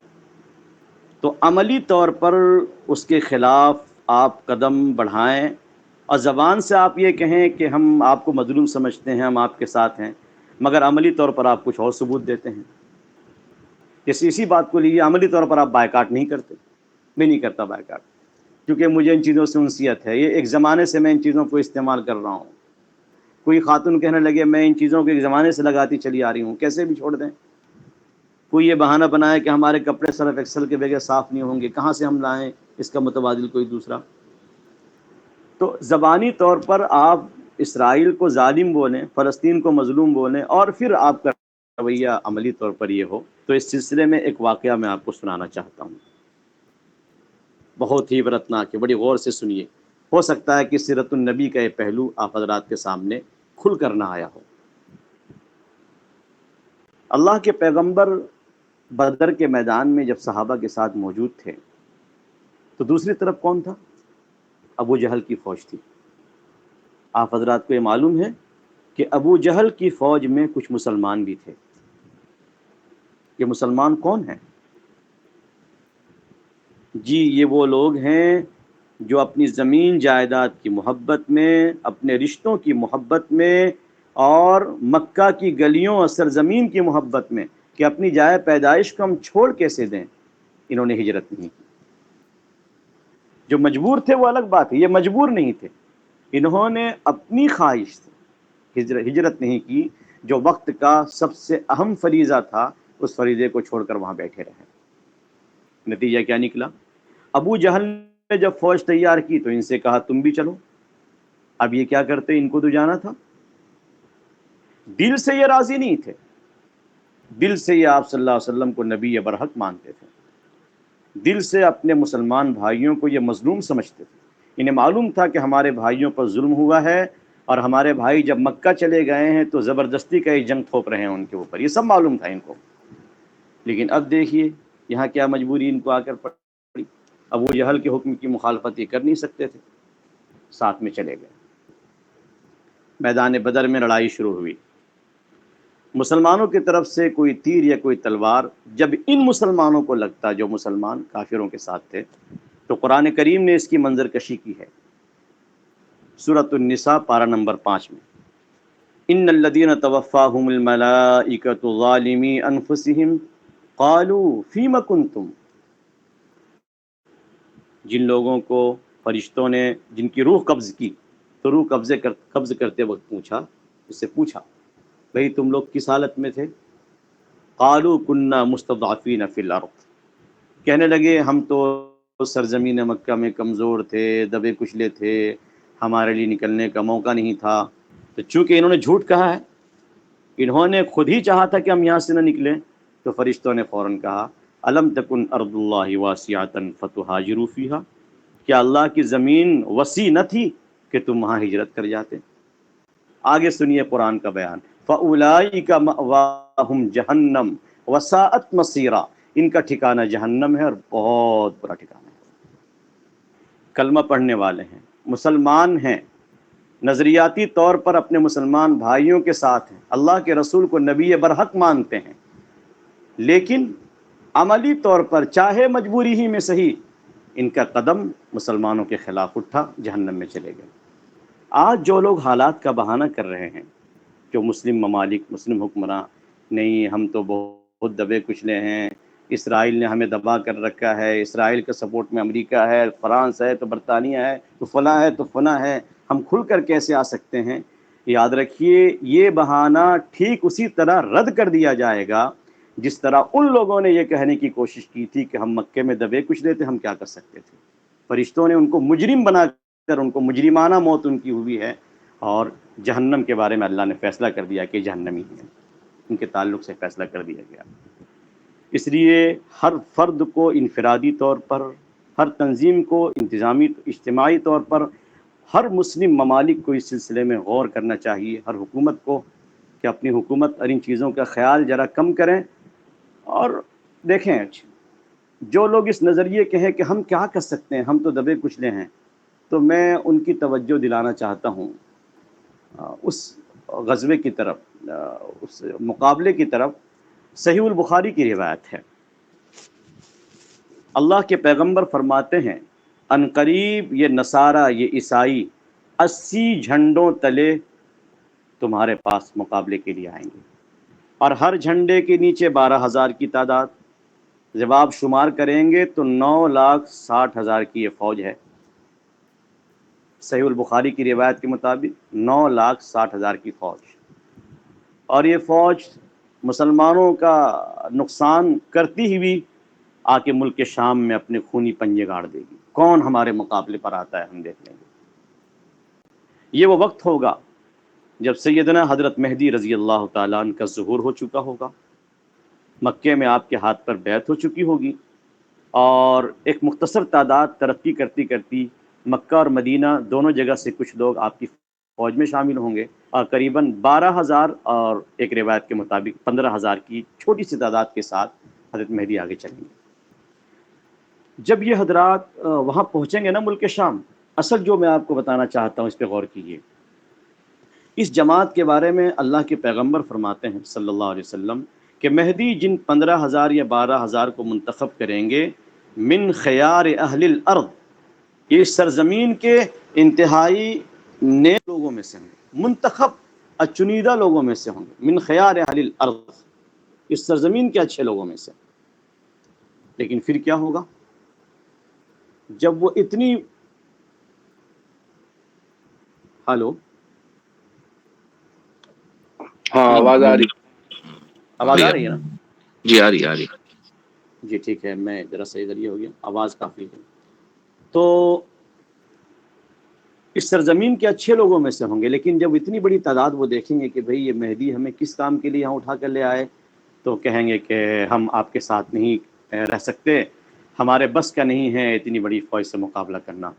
تو عملی طور پر اس کے خلاف آپ قدم بڑھائیں، اور زبان سے آپ یہ کہیں کہ ہم آپ کو مظلوم سمجھتے ہیں، ہم آپ کے ساتھ ہیں، مگر عملی طور پر آپ کچھ اور ثبوت دیتے ہیں. جیسے اسی بات کو لیے، عملی طور پر آپ بائیکاٹ نہیں کرتے. میں نہیں کرتا بائیکاٹ، کیونکہ مجھے ان چیزوں سے انسیت ہے. یہ ایک زمانے سے میں ان چیزوں کو استعمال کر رہا ہوں. کوئی خاتون کہنے لگے میں ان چیزوں کو ایک زمانے سے لگاتی چلی آ رہی ہوں، کیسے بھی چھوڑ دیں. کوئی یہ بہانہ بنائے کہ ہمارے کپڑے سرف ایکسل کے بغیر صاف نہیں ہوں گے، کہاں سے ہم لائیں اس کا متبادل کوئی دوسرا. تو زبانی طور پر آپ اسرائیل کو ظالم بولیں، فلسطین کو مظلوم بولیں، اور پھر آپ کا رویہ عملی طور پر یہ ہو. تو اس سلسلے میں ایک واقعہ میں آپ کو سنانا چاہتا ہوں، بہت ہی عبرتناک ہے، بڑی غور سے سنیے. ہو سکتا ہے کہ سیرت النبی کا یہ پہلو آپ حضرات کے سامنے کھل کر نہ آیا ہو. اللہ کے پیغمبر بدر کے میدان میں جب صحابہ کے ساتھ موجود تھے تو دوسری طرف کون تھا؟ ابو جہل کی فوج تھی. آپ حضرات کو یہ معلوم ہے کہ ابو جہل کی فوج میں کچھ مسلمان بھی تھے. یہ مسلمان کون ہیں؟ جی یہ وہ لوگ ہیں جو اپنی زمین جائیداد کی محبت میں، اپنے رشتوں کی محبت میں، اور مکہ کی گلیوں اور سرزمین کی محبت میں کہ اپنی جائے پیدائش کو ہم چھوڑ کیسے دیں، انہوں نے ہجرت نہیں کی۔ جو مجبور تھے وہ الگ بات ہے، یہ مجبور نہیں تھے، انہوں نے اپنی خواہش سے ہجرت نہیں کی۔ جو وقت کا سب سے اہم فریضہ تھا اس فریضے کو چھوڑ کر وہاں بیٹھے رہے۔ نتیجہ کیا نکلا؟ ابو جہل نے جب فوج تیار کی تو ان سے کہا تم بھی چلو۔ اب یہ کیا کرتے؟ ان کو تو جانا تھا۔ دل سے یہ راضی نہیں تھے، دل سے یہ آپ صلی اللہ علیہ وسلم کو نبی برحق مانتے تھے، دل سے اپنے مسلمان بھائیوں کو یہ مظلوم سمجھتے تھے۔ انہیں معلوم تھا کہ ہمارے بھائیوں پر ظلم ہوا ہے، اور ہمارے بھائی جب مکہ چلے گئے ہیں تو زبردستی کا ایک جنگ تھوپ رہے ہیں ان کے اوپر، یہ سب معلوم تھا ان کو۔ لیکن اب دیکھیے یہاں کیا مجبوری ان کو آ کر پڑی۔ ابو جہل کے حکم کی مخالفت یہ کر نہیں سکتے تھے، ساتھ میں چلے گئے۔ میدان بدر میں لڑائی شروع ہوئی، مسلمانوں کی طرف سے کوئی تیر یا کوئی تلوار جب ان مسلمانوں کو لگتا جو مسلمان کافروں کے ساتھ تھے، تو قرآن کریم نے اس کی منظر کشی کی ہے۔ سورۃ النساء پارہ نمبر 5 میں ان الذین توفاہم الملائکۃ ظالمی انفسہم قالوا فیم کنتم، جن لوگوں کو فرشتوں نے جن کی روح قبض کی تو روح قبض کرتے وقت اس سے پوچھا بھئی تم لوگ کس حالت میں تھے؟ قالوا کننا مستضعفین فی الارض، کہنے لگے ہم تو سرزمین مکہ میں کمزور تھے، دبے کچلے تھے، ہمارے لیے نکلنے کا موقع نہیں تھا۔ تو چونکہ انہوں نے جھوٹ کہا ہے، انہوں نے خود ہی چاہا تھا کہ ہم یہاں سے نہ نکلیں، تو فرشتوں نے فوراً کہا الم تکن ارض اللہ واسعۃ فتہاجروا فیہا، کیا اللہ کی زمین وسیع نہ تھی کہ تم وہاں ہجرت کر جاتے؟ آگے سنیے قرآن کا بیان، فَأُولَئِكَ مَأْوَاهُمْ جَهَنَّمْ وَسَاءَتْ مَصِيرًا، ان کا ٹھکانہ جہنم ہے اور بہت برا ٹھکانہ ہے۔ کلمہ پڑھنے والے ہیں، مسلمان ہیں، نظریاتی طور پر اپنے مسلمان بھائیوں کے ساتھ ہیں، اللہ کے رسول کو نبی برحق مانتے ہیں، لیکن عملی طور پر چاہے مجبوری ہی میں صحیح ان کا قدم مسلمانوں کے خلاف اٹھا، جہنم میں چلے گئے۔ آج جو لوگ حالات کا بہانہ کر رہے ہیں، جو مسلم ممالک، مسلم حکمراں، نہیں ہم تو بہت دبے کچلے ہیں، اسرائیل نے ہمیں دبا کر رکھا ہے، اسرائیل کے سپورٹ میں امریکہ ہے، فرانس ہے تو برطانیہ ہے تو فلاں ہے تو فلاں ہے، ہم کھل کر کیسے آ سکتے ہیں؟ یاد رکھیے یہ بہانہ ٹھیک اسی طرح رد کر دیا جائے گا جس طرح ان لوگوں نے یہ کہنے کی کوشش کی تھی کہ ہم مکے میں دبے کچلے تھے، ہم کیا کر سکتے تھے۔ فرشتوں نے ان کو مجرم بنا کر ان کو مجرمانہ موت ان کی ہوئی ہے، اور جہنم کے بارے میں اللہ نے فیصلہ کر دیا کہ جہنمی ہیں، ان کے تعلق سے فیصلہ کر دیا گیا۔ اس لیے ہر فرد کو انفرادی طور پر، ہر تنظیم کو انتظامی اجتماعی طور پر، ہر مسلم ممالک کو اس سلسلے میں غور کرنا چاہیے، ہر حکومت کو کہ اپنی حکومت اور ان چیزوں کا خیال ذرا کم کریں۔ اور دیکھیں جو لوگ اس نظریے کے ہیں کہ ہم کیا کر سکتے ہیں، ہم تو دبے کچلے ہیں، تو میں ان کی توجہ دلانا چاہتا ہوں اس غزوے کی طرف، اس مقابلے کی طرف۔ صحیح البخاری کی روایت ہے، اللہ کے پیغمبر فرماتے ہیں ان قریب یہ نصارہ، یہ عیسائی 80 جھنڈوں تلے تمہارے پاس مقابلے کے لیے آئیں گے، اور ہر جھنڈے کے نیچے 12,000 کی تعداد، جب آپ شمار کریں گے تو 9,60,000 کی یہ فوج ہے۔ صحیح البخاری کی روایت کے مطابق 9,60,000 کی فوج، اور یہ فوج مسلمانوں کا نقصان کرتی ہوئی آ کے ملک شام میں اپنے خونی پنجے گاڑ دے گی۔ کون ہمارے مقابلے پر آتا ہے ہم دیکھ لیں گے۔ یہ وہ وقت ہوگا جب سیدنا حضرت مہدی رضی اللہ تعالیٰ عنہ کا ظہور ہو چکا ہوگا، مکے میں آپ کے ہاتھ پر بیعت ہو چکی ہوگی، اور ایک مختصر تعداد ترقی کرتی کرتی مکہ اور مدینہ دونوں جگہ سے کچھ لوگ آپ کی فوج میں شامل ہوں گے، اور قریباً 12,000 اور ایک روایت کے مطابق 15,000 کی چھوٹی سی تعداد کے ساتھ حضرت مہدی آگے چلیں گے۔ جب یہ حضرات وہاں پہنچیں گے نا ملک شام، اصل جو میں آپ کو بتانا چاہتا ہوں اس پہ غور کیجیے۔ اس جماعت کے بارے میں اللہ کے پیغمبر فرماتے ہیں صلی اللہ علیہ وسلم کہ مہدی جن 15,000 یا 12,000 کو منتخب کریں گے، من خیار اہل الارض، یہ اس سرزمین کے انتہائی نیک لوگوں میں سے ہوں گے، منتخب اور چنیدہ لوگوں میں سے ہوں گے، من خیار اہل الارض، اس سرزمین کے اچھے لوگوں میں سے۔ لیکن پھر کیا ہوگا جب وہ اتنی، ہلو ہاں آواز آ رہی؟ آواز آ رہی ہے نا؟ جی آ رہی جی ٹھیک ہے، میں ذرا صحیح ذریعہ ہو گیا، آواز کافی ہے۔ تو اس سرزمین کے اچھے لوگوں میں سے ہوں گے، لیکن جب اتنی بڑی تعداد وہ دیکھیں گے کہ بھئی یہ مہدی ہمیں کس کام کے لیے یہاں اٹھا کر لے آئے، تو کہیں گے کہ ہم آپ کے ساتھ نہیں رہ سکتے، ہمارے بس کا نہیں ہے اتنی بڑی فوج سے مقابلہ کرنا۔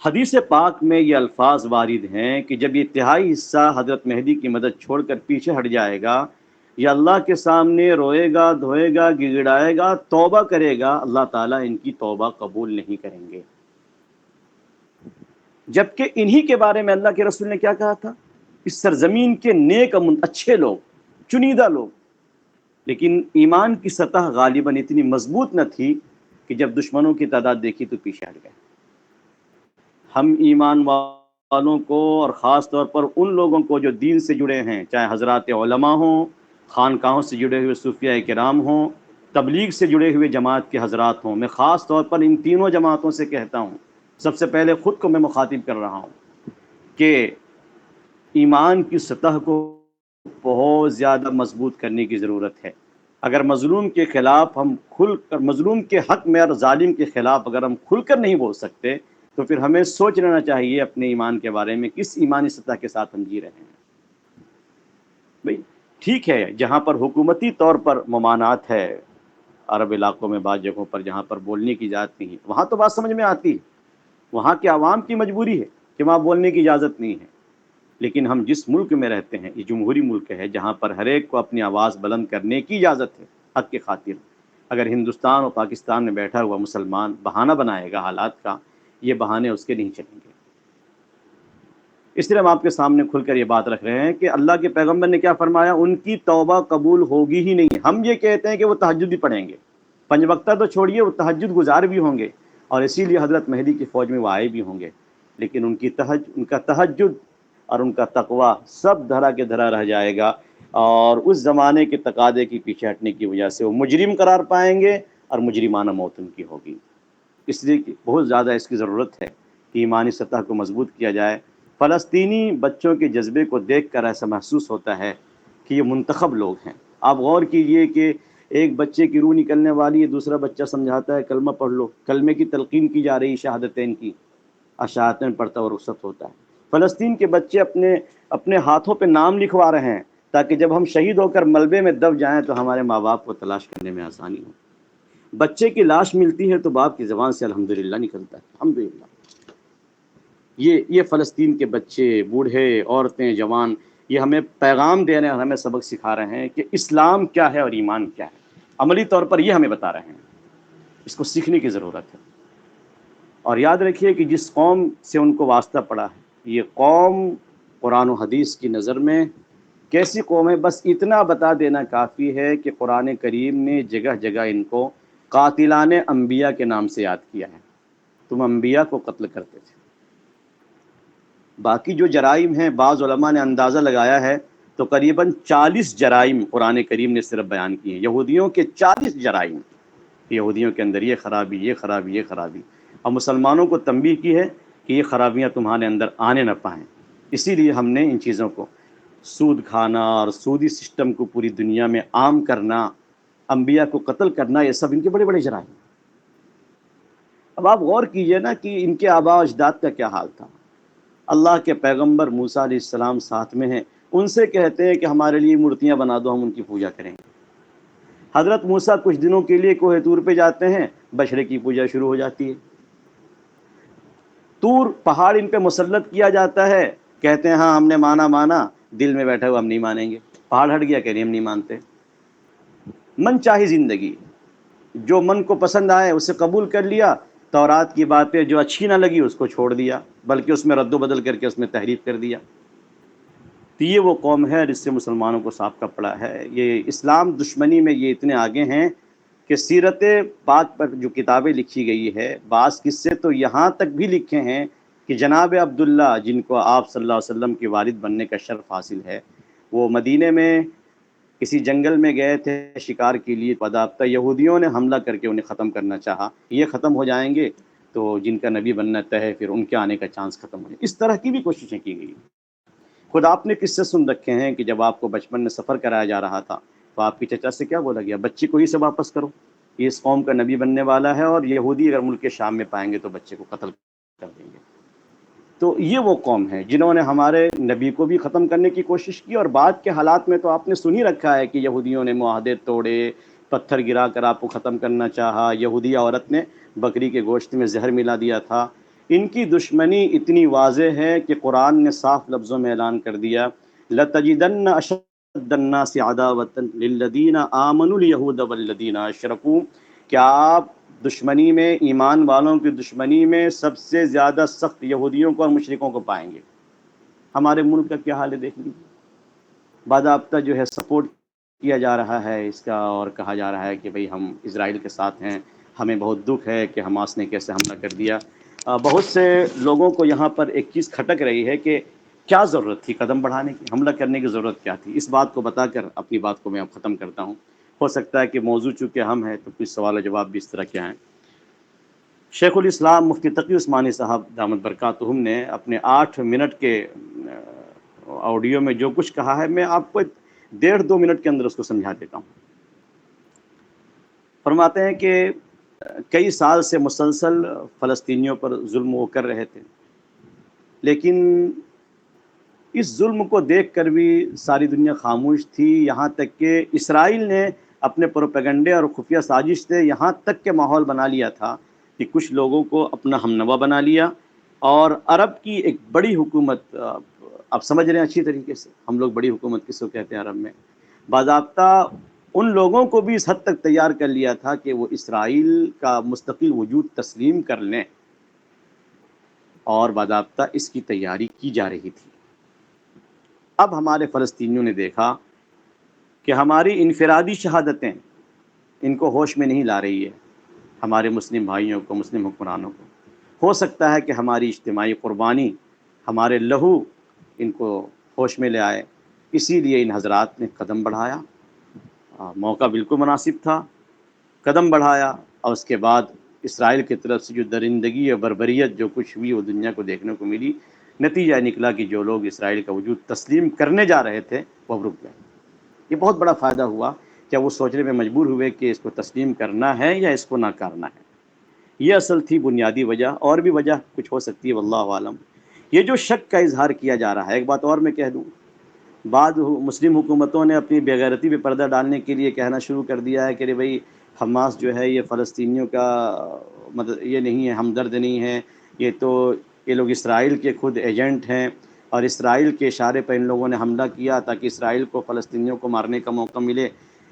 حدیث پاک میں یہ الفاظ وارد ہیں کہ جب یہ تہائی حصہ حضرت مہدی کی مدد چھوڑ کر پیچھے ہٹ جائے گا، یہ اللہ کے سامنے روئے گا، دھوئے گا، گڑگڑائے گا، توبہ کرے گا، اللہ تعالیٰ ان کی توبہ قبول نہیں کریں گے۔ جبکہ انہی کے بارے میں اللہ کے رسول نے کیا کہا تھا؟ اس سرزمین کے نیک اچھے لوگ، چنیدہ لوگ، لیکن ایمان کی سطح غالباً اتنی مضبوط نہ تھی کہ جب دشمنوں کی تعداد دیکھی تو پیچھے ہٹ گئے۔ ہم ایمان والوں کو، اور خاص طور پر ان لوگوں کو جو دین سے جڑے ہیں، چاہے حضرات علماء ہوں، خانقاہوں سے جڑے ہوئے صوفیاء کرام ہوں، تبلیغ سے جڑے ہوئے جماعت کے حضرات ہوں، میں خاص طور پر ان تینوں جماعتوں سے کہتا ہوں، سب سے پہلے خود کو میں مخاطب کر رہا ہوں کہ ایمان کی سطح کو بہت زیادہ مضبوط کرنے کی ضرورت ہے۔ اگر مظلوم کے خلاف ہم کھل کر، مظلوم کے حق میں اور ظالم کے خلاف اگر ہم کھل کر نہیں بول سکتے، تو پھر ہمیں سوچ لینا چاہیے اپنے ایمان کے بارے میں، کس ایمانی سطح کے ساتھ ہم جی رہے ہیں۔ بھئی ٹھیک ہے، جہاں پر حکومتی طور پر ممانعت ہے، عرب علاقوں میں بعض جگہوں پر جہاں پر بولنے کی اجازت نہیں ہے، وہاں تو بات سمجھ میں آتی ہے، وہاں کے عوام کی مجبوری ہے کہ وہاں بولنے کی اجازت نہیں ہے۔ لیکن ہم جس ملک میں رہتے ہیں، یہ جمہوری ملک ہے جہاں پر ہر ایک کو اپنی آواز بلند کرنے کی اجازت ہے حق کی خاطر۔ اگر ہندوستان اور پاکستان میں بیٹھا ہوا مسلمان بہانہ بنائے گا حالات کا، یہ بہانے اس کے نہیں چلیں گے۔ اس لیے ہم آپ کے سامنے کھل کر یہ بات رکھ رہے ہیں کہ اللہ کے پیغمبر نے کیا فرمایا، ان کی توبہ قبول ہوگی ہی نہیں۔ ہم یہ کہتے ہیں کہ وہ تہجد بھی پڑھیں گے، پنج وقتہ تو چھوڑیے، وہ تہجد گزار بھی ہوں گے، اور اسی لیے حضرت مہدی کی فوج میں وہ آئے بھی ہوں گے، لیکن ان کا تہجد اور ان کا تقوی سب دھرا کے دھرا رہ جائے گا، اور اس زمانے کے تقاضے کی پیچھے ہٹنے کی وجہ سے وہ مجرم قرار پائیں گے، اور مجرمانہ موت ان کی ہوگی۔ اس لیے کہ بہت زیادہ اس کی ضرورت ہے کہ ایمانی سطح کو مضبوط کیا جائے۔ فلسطینی بچوں کے جذبے کو دیکھ کر ایسا محسوس ہوتا ہے کہ یہ منتخب لوگ ہیں۔ آپ غور کیجئے کہ ایک بچے کی روح نکلنے والی ہے، دوسرا بچہ سمجھاتا ہے کلمہ پڑھ لو، کلمے کی تلقین کی جا رہی، شہادتین کی، اور شہادتین پڑھتا اور رخصت ہوتا ہے۔ فلسطین کے بچے اپنے ہاتھوں پہ نام لکھوا رہے ہیں تاکہ جب ہم شہید ہو کر ملبے میں دب جائیں تو ہمارے ماں باپ کو تلاش کرنے میں آسانی ہو۔ بچے کی لاش ملتی ہے تو باپ کی زبان سے الحمدللہ نکلتا ہے، الحمدللہ۔ یہ فلسطین کے بچے، بوڑھے، عورتیں، جوان، یہ ہمیں پیغام دے رہے ہیں اور ہمیں سبق سکھا رہے ہیں کہ اسلام کیا ہے اور ایمان کیا ہے، عملی طور پر یہ ہمیں بتا رہے ہیں۔ اس کو سیکھنے کی ضرورت ہے، اور یاد رکھیے کہ جس قوم سے ان کو واسطہ پڑا ہے، یہ قوم قرآن و حدیث کی نظر میں کیسی قوم ہے، بس اتنا بتا دینا کافی ہے کہ قرآن کریم نے جگہ جگہ ان کو قاتلان انبیاء کے نام سے یاد کیا ہے۔ تم انبیاء کو قتل کرتے تھے۔ باقی جو جرائم ہیں، بعض علماء نے اندازہ لگایا ہے تو قریباً 40 جرائم قرآن کریم نے صرف بیان کیے ہیں، یہودیوں کے 40 جرائم، یہودیوں کے اندر یہ خرابی، یہ خرابی، یہ خرابی، اور مسلمانوں کو تنبیہ کی ہے کہ یہ خرابیاں تمہارے اندر آنے نہ پائیں۔ اسی لیے ہم نے ان چیزوں کو، سود کھانا اور سودی سسٹم کو پوری دنیا میں عام کرنا، انبیاء کو قتل کرنا، یہ سب ان کے بڑے بڑے جرائم ہیں۔ اب آپ غور کیجئے نا کہ ان کے آباء و اجداد کا کیا حال تھا۔ اللہ کے پیغمبر موسیٰ علیہ السلام ساتھ میں ہیں، ان سے کہتے ہیں کہ ہمارے لیے مورتیاں بنا دو، ہم ان کی پوجا کریں گے۔ حضرت موسیٰ کچھ دنوں کے لیے کوہ طور پہ جاتے ہیں، بچڑے کی پوجا شروع ہو جاتی ہے۔ طور پہاڑ ان پہ مسلط کیا جاتا ہے، کہتے ہیں ہاں ہم نے مانا، دل میں بیٹھا ہوا ہم نہیں مانیں گے۔ پہاڑ ہٹ گیا، کہہ رہے ہم نہیں مانتے۔ من چاہی زندگی، جو من کو پسند آئے اسے قبول کر لیا، تورات کی باتیں جو اچھی نہ لگی اس کو چھوڑ دیا، بلکہ اس میں رد و بدل کر کے اس میں تحریف کر دیا۔ تو یہ وہ قوم ہے جس سے مسلمانوں کو صاف کپڑا ہے۔ یہ اسلام دشمنی میں یہ اتنے آگے ہیں کہ سیرت پاک پر جو کتابیں لکھی گئی ہے، بعض قصے تو یہاں تک بھی لکھے ہیں کہ جناب عبداللہ، جن کو آپ صلی اللہ علیہ وسلم کے والد بننے کا شرف حاصل ہے، وہ مدینے میں کسی جنگل میں گئے تھے شکار کے لیے، باضابطہ یہودیوں نے حملہ کر کے انہیں ختم کرنا چاہا، یہ ختم ہو جائیں گے تو جن کا نبی بننا طے ہے پھر ان کے آنے کا چانس ختم ہو جائے. اس طرح کی بھی کوششیں کی گئی. خود آپ نے قصے سن رکھے ہیں کہ جب آپ کو بچپن میں سفر کرایا جا رہا تھا تو آپ کی چچا سے کیا بولا گیا؟ بچے کو ہی سے واپس کرو، یہ اس قوم کا نبی بننے والا ہے، اور یہودی اگر ملک شام میں پائیں گے تو بچے کو قتل کر دیں گے. تو یہ وہ قوم ہے جنہوں نے ہمارے نبی کو بھی ختم کرنے کی کوشش کی، اور بعد کے حالات میں تو آپ نے سن ہی رکھا ہے کہ یہودیوں نے معاہدے توڑے، پتھر گرا کر آپ کو ختم کرنا چاہا، یہودی عورت نے بکری کے گوشت میں زہر ملا دیا تھا. ان کی دشمنی اتنی واضح ہے کہ قرآن نے صاف لفظوں میں اعلان کر دیا، لَتَجِدَنَّ أَشَدَّ النَّاسِ عَدَاوَةً لِلَّذِينَ آمَنُوا الْيَهُودَ وَالَّذِينَ أَشْرَكُوا. کیا آپ دشمنی میں، ایمان والوں کی دشمنی میں سب سے زیادہ سخت یہودیوں کو اور مشرکوں کو پائیں گے؟ ہمارے ملک کا کیا حال ہے دیکھ لیجیے. باضابطہ جو ہے سپورٹ کیا جا رہا ہے اس کا، اور کہا جا رہا ہے کہ بھئی ہم اسرائیل کے ساتھ ہیں، ہمیں بہت دکھ ہے کہ حماس نے کیسے حملہ کر دیا. بہت سے لوگوں کو یہاں پر ایک چیز کھٹک رہی ہے کہ کیا ضرورت تھی قدم بڑھانے کی، حملہ کرنے کی ضرورت کیا تھی. اس بات کو بتا کر اپنی بات کو میں اب ختم کرتا ہوں. ہو سکتا ہے کہ موضوع چونکہ ہم ہیں تو کچھ سوال و جواب بھی اس طرح کے آئیں. شیخ الاسلام مفتی تقی عثمانی صاحب دامت برکاتہم نے اپنے 8 منٹ کے آڈیو میں جو کچھ کہا ہے، میں آپ کو 1.5-2 منٹ کے اندر اس کو سمجھا دیتا ہوں. فرماتے ہیں کہ کئی سال سے مسلسل فلسطینیوں پر ظلم وہ کر رہے تھے، لیکن اس ظلم کو دیکھ کر بھی ساری دنیا خاموش تھی، یہاں تک کہ اسرائیل نے اپنے پروپیگنڈے اور خفیہ سازش سے یہاں تک کہ ماحول بنا لیا تھا کہ کچھ لوگوں کو اپنا ہمنوا بنا لیا، اور عرب کی ایک بڑی حکومت، آپ سمجھ رہے ہیں اچھی طریقے سے ہم لوگ بڑی حکومت کس کو کہتے ہیں عرب میں، باضابطہ ان لوگوں کو بھی اس حد تک تیار کر لیا تھا کہ وہ اسرائیل کا مستقل وجود تسلیم کر لیں، اور باضابطہ اس کی تیاری کی جا رہی تھی. اب ہمارے فلسطینیوں نے دیکھا کہ ہماری انفرادی شہادتیں ان کو ہوش میں نہیں لا رہی ہے، ہمارے مسلم بھائیوں کو، مسلم حکمرانوں کو. ہو سکتا ہے کہ ہماری اجتماعی قربانی، ہمارے لہو ان کو ہوش میں لے آئے، اسی لیے ان حضرات نے قدم بڑھایا. موقع بالکل مناسب تھا، قدم بڑھایا، اور اس کے بعد اسرائیل کی طرف سے جو درندگی اور بربریت جو کچھ ہوئی وہ دنیا کو دیکھنے کو ملی. نتیجہ نکلا کہ جو لوگ اسرائیل کا وجود تسلیم کرنے جا رہے تھے وہ رک گئے. یہ بہت بڑا فائدہ ہوا کہ وہ سوچنے میں مجبور ہوئے کہ اس کو تسلیم کرنا ہے یا اس کو نہ کرنا ہے. یہ اصل تھی بنیادی وجہ، اور بھی وجہ کچھ ہو سکتی ہے واللہ عالم. یہ جو شک کا اظہار کیا جا رہا ہے، ایک بات اور میں کہہ دوں، بعض مسلم حکومتوں نے اپنی بے غیرتی پہ پردہ ڈالنے کے لیے کہنا شروع کر دیا ہے کہ بھئی حماس جو ہے یہ فلسطینیوں کا مطلب یہ نہیں ہے، ہمدرد نہیں ہے، یہ لوگ اسرائیل کے خود ایجنٹ ہیں، اور اسرائیل کے اشارے پر ان لوگوں نے حملہ کیا تاکہ اسرائیل کو فلسطینیوں کو مارنے کا موقع ملے.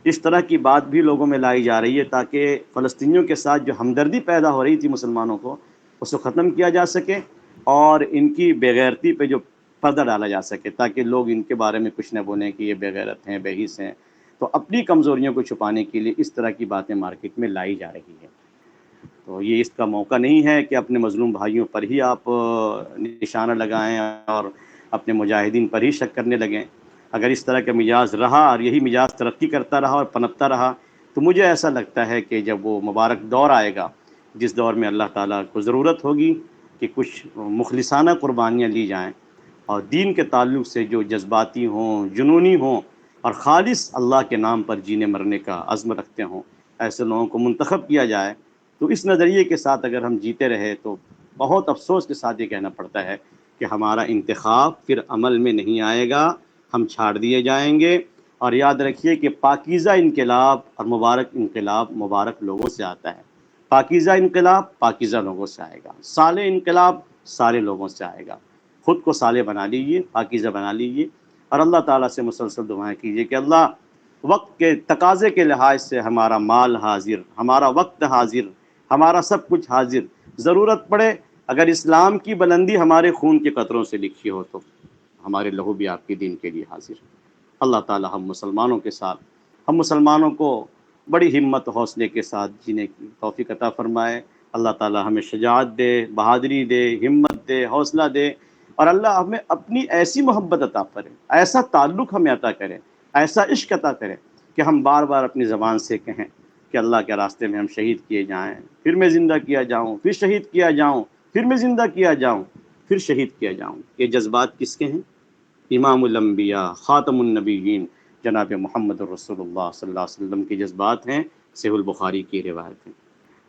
اس طرح کی بات بھی لوگوں میں لائی جا رہی ہے تاکہ فلسطینیوں کے ساتھ جو ہمدردی پیدا ہو رہی تھی مسلمانوں کو، اس کو ختم کیا جا سکے، اور ان کی بے غیرتی پہ جو پردہ ڈالا جا سکے تاکہ لوگ ان کے بارے میں کچھ نہ بولیں کہ یہ بے غیرت ہیں، بے حس ہیں. تو اپنی کمزوریوں کو چھپانے کے لیے اس طرح کی باتیں مارکیٹ میں لائی جا رہی ہیں. تو یہ اس کا موقع نہیں ہے کہ اپنے مظلوم بھائیوں پر ہی آپ نشانہ لگائیں اور اپنے مجاہدین پر ہی شک کرنے لگیں. اگر اس طرح کا مزاج رہا اور یہی مزاج ترقی کرتا رہا اور پنپتا رہا تو مجھے ایسا لگتا ہے کہ جب وہ مبارک دور آئے گا جس دور میں اللہ تعالیٰ کو ضرورت ہوگی کہ کچھ مخلصانہ قربانیاں لی جائیں، اور دین کے تعلق سے جو جذباتی ہوں، جنونی ہوں، اور خالص اللہ کے نام پر جینے مرنے کا عزم رکھتے ہوں، ایسے لوگوں کو منتخب کیا جائے. تو اس نظریے کے ساتھ اگر ہم جیتے رہے تو بہت افسوس کے ساتھ یہ کہنا پڑتا ہے کہ ہمارا انتخاب پھر عمل میں نہیں آئے گا، ہم چھاڑ دیے جائیں گے. اور یاد رکھیے کہ پاکیزہ انقلاب اور مبارک انقلاب مبارک لوگوں سے آتا ہے. پاکیزہ انقلاب پاکیزہ لوگوں سے آئے گا، صالح انقلاب سارے لوگوں سے آئے گا. خود کو صالح بنا لیجیے، پاکیزہ بنا لیجیے، اور اللہ تعالیٰ سے مسلسل دعائیں کیجیے کہ اللہ وقت کے تقاضے کے لحاظ سے ہمارا مال حاضر، ہمارا وقت حاضر، ہمارا سب کچھ حاضر. ضرورت پڑے اگر اسلام کی بلندی ہمارے خون کے قطروں سے لکھی ہو تو ہمارے لہو بھی آپ کے دین کے لیے حاضر. اللہ تعالی ہم مسلمانوں کے ساتھ، ہم مسلمانوں کو بڑی ہمت و حوصلے کے ساتھ جینے کی توفیق عطا فرمائے۔ اللہ تعالی ہمیں شجاعت دے، بہادری دے، ہمت دے، حوصلہ دے، اور اللہ ہمیں اپنی ایسی محبت عطا کرے، ایسا تعلق ہمیں عطا کرے، ایسا عشق عطا کرے کہ ہم بار بار اپنی زبان سے کہیں کہ اللہ کے راستے میں ہم شہید کیے جائیں، پھر میں زندہ کیا جاؤں، پھر شہید کیا جاؤں، پھر میں زندہ کیا جاؤں، پھر شہید کیا جاؤں۔ یہ جذبات کس کے ہیں؟ امام الانبیاء، خاتم النبیین، جناب محمد رسول اللہ صلی اللہ علیہ وسلم کے جذبات ہیں، صحیح البخاری کی روایت ہیں۔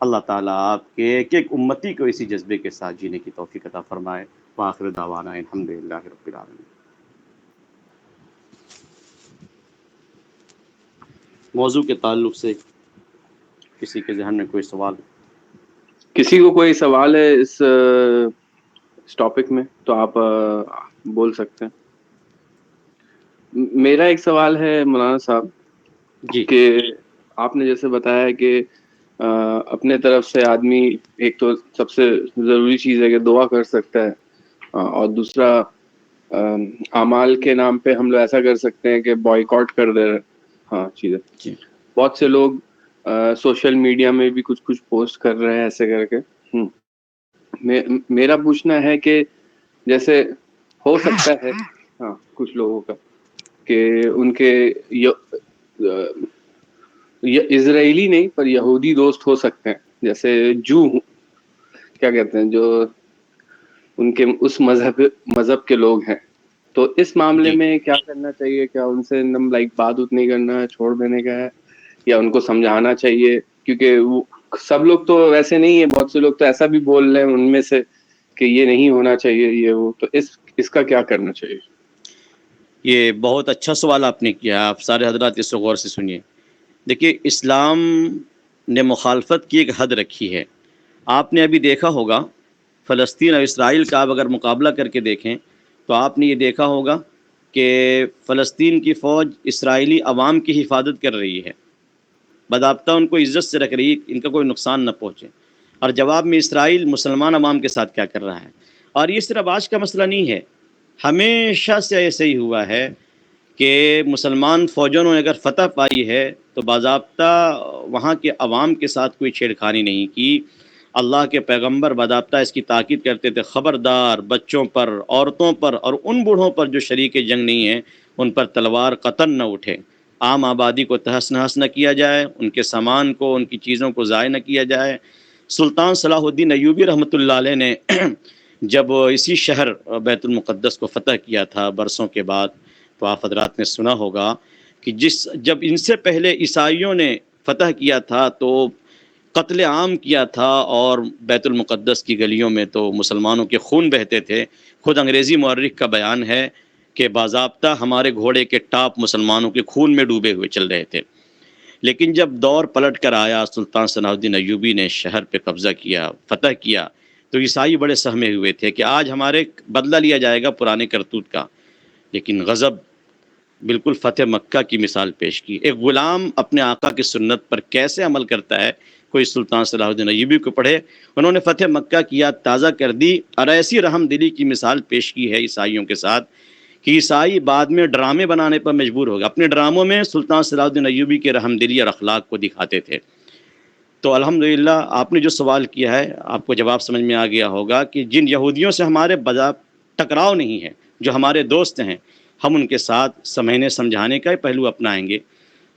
اللہ تعالیٰ آپ کے ایک ایک امتی کو اسی جذبے کے ساتھ جینے کی توفیق عطا فرمائے۔ وآخر دعوانا الحمدللہ رب العالمین۔ موضوع کے تعلق سے کسی کے ذہن میں کوئی سوال؟ کسی کو کوئی سوال ہے اس ٹاپک میں تو آپ بول سکتے ہیں۔ میرا ایک سوال ہے مولانا صاحب جی کہ آپ نے جیسے بتایا کہ اپنے طرف سے آدمی ایک تو سب سے ضروری چیز ہے کہ دعا کر سکتا ہے، اور دوسرا اعمال کے نام پہ ہم لوگ ایسا کر سکتے ہیں کہ بائیکاٹ کر دے رہے ہاں چیزیں۔ جی بہت سے لوگ سوشل میڈیا میں بھی کچھ کچھ پوسٹ کر رہے ہیں ایسے کر کے۔ میرا پوچھنا ہے کہ جیسے ہو سکتا ہے ہاں کچھ لوگوں کا کہ ان کے اسرائیلی نہیں پر یہودی دوست ہو سکتے ہیں، جیسے جو کیا کہتے ہیں جو ان کے اس مذہب کے لوگ ہیں، تو اس معاملے جی میں کیا کرنا چاہیے؟ کیا ان سے بات نہیں کرنا ہے، چھوڑ دینے کا ہے، یا ان کو سمجھانا چاہیے؟ کیونکہ وہ سب لوگ تو ویسے نہیں ہے، بہت سے لوگ تو ایسا بھی بول رہے ہیں ان میں سے کہ یہ نہیں ہونا چاہیے یہ وہ، تو اس کا کیا کرنا چاہیے؟ یہ بہت اچھا سوال آپ نے کیا۔ آپ سارے حضرات اس کو غور سے سنیے۔ دیکھیے، اسلام نے مخالفت کی ایک حد رکھی ہے۔ آپ نے ابھی دیکھا ہوگا فلسطین اور اسرائیل کا آپ اگر مقابلہ کر کے دیکھیں تو آپ نے یہ دیکھا ہوگا کہ فلسطین کی فوج اسرائیلی عوام کی حفاظت کر رہی ہے، باضابطہ ان کو عزت سے رکھ رہی ہے، ان کا کوئی نقصان نہ پہنچے، اور جواب میں اسرائیل مسلمان عوام کے ساتھ کیا کر رہا ہے۔ اور یہ صرف آج کا مسئلہ نہیں ہے، ہمیشہ سے ایسے ہی ہوا ہے کہ مسلمان فوجوں نے اگر فتح پائی ہے تو باضابطہ وہاں کے عوام کے ساتھ کوئی چھیڑخانی نہیں کی۔ اللہ کے پیغمبر باضابطہ اس کی تاکید کرتے تھے، خبردار بچوں پر، عورتوں پر اور ان بوڑھوں پر جو شریک جنگ نہیں ہیں ان پر تلوار قطن نہ اٹھے، عام آبادی کو تہس نہس نہ کیا جائے، ان کے سامان کو، ان کی چیزوں کو ضائع نہ کیا جائے۔ سلطان صلاح الدین ایوبی رحمۃ اللہ علیہ نے جب اسی شہر بیت المقدس کو فتح کیا تھا برسوں کے بعد، تو آپ حضرات نے سنا ہوگا کہ جب ان سے پہلے عیسائیوں نے فتح کیا تھا تو قتل عام کیا تھا، اور بیت المقدس کی گلیوں میں تو مسلمانوں کے خون بہتے تھے۔ خود انگریزی مورخ کا بیان ہے کہ باضابطہ ہمارے گھوڑے کے ٹاپ مسلمانوں کے خون میں ڈوبے ہوئے چل رہے تھے۔ لیکن جب دور پلٹ کر آیا، سلطان صلاح الدین ایوبی نے شہر پہ قبضہ کیا، فتح کیا، تو عیسائی بڑے سہمے ہوئے تھے کہ آج ہمارے بدلہ لیا جائے گا پرانے کرتوت کا۔ لیکن غضب بالکل فتح مکہ کی مثال پیش کی۔ ایک غلام اپنے آقا کی سنت پر کیسے عمل کرتا ہے، کوئی سلطان صلاح الدین ایوبی کو پڑھے، انہوں نے فتح مکہ کی یاد تازہ کر دی، اور ایسی رحم دلی کی مثال پیش کی ہے عیسائیوں کے ساتھ کہ عیسائی بعد میں ڈرامے بنانے پر مجبور ہو گئے۔ اپنے ڈراموں میں سلطان صلاح الدین ایوبی کے رحم دلی اور اخلاق کو دکھاتے تھے۔ تو الحمدللہ آپ نے جو سوال کیا ہے آپ کو جواب سمجھ میں آ گیا ہوگا کہ جن یہودیوں سے ہمارے ٹکراؤ نہیں ہے، جو ہمارے دوست ہیں، ہم ان کے ساتھ سمجھنے سمجھانے کا ہی پہلو اپنائیں گے۔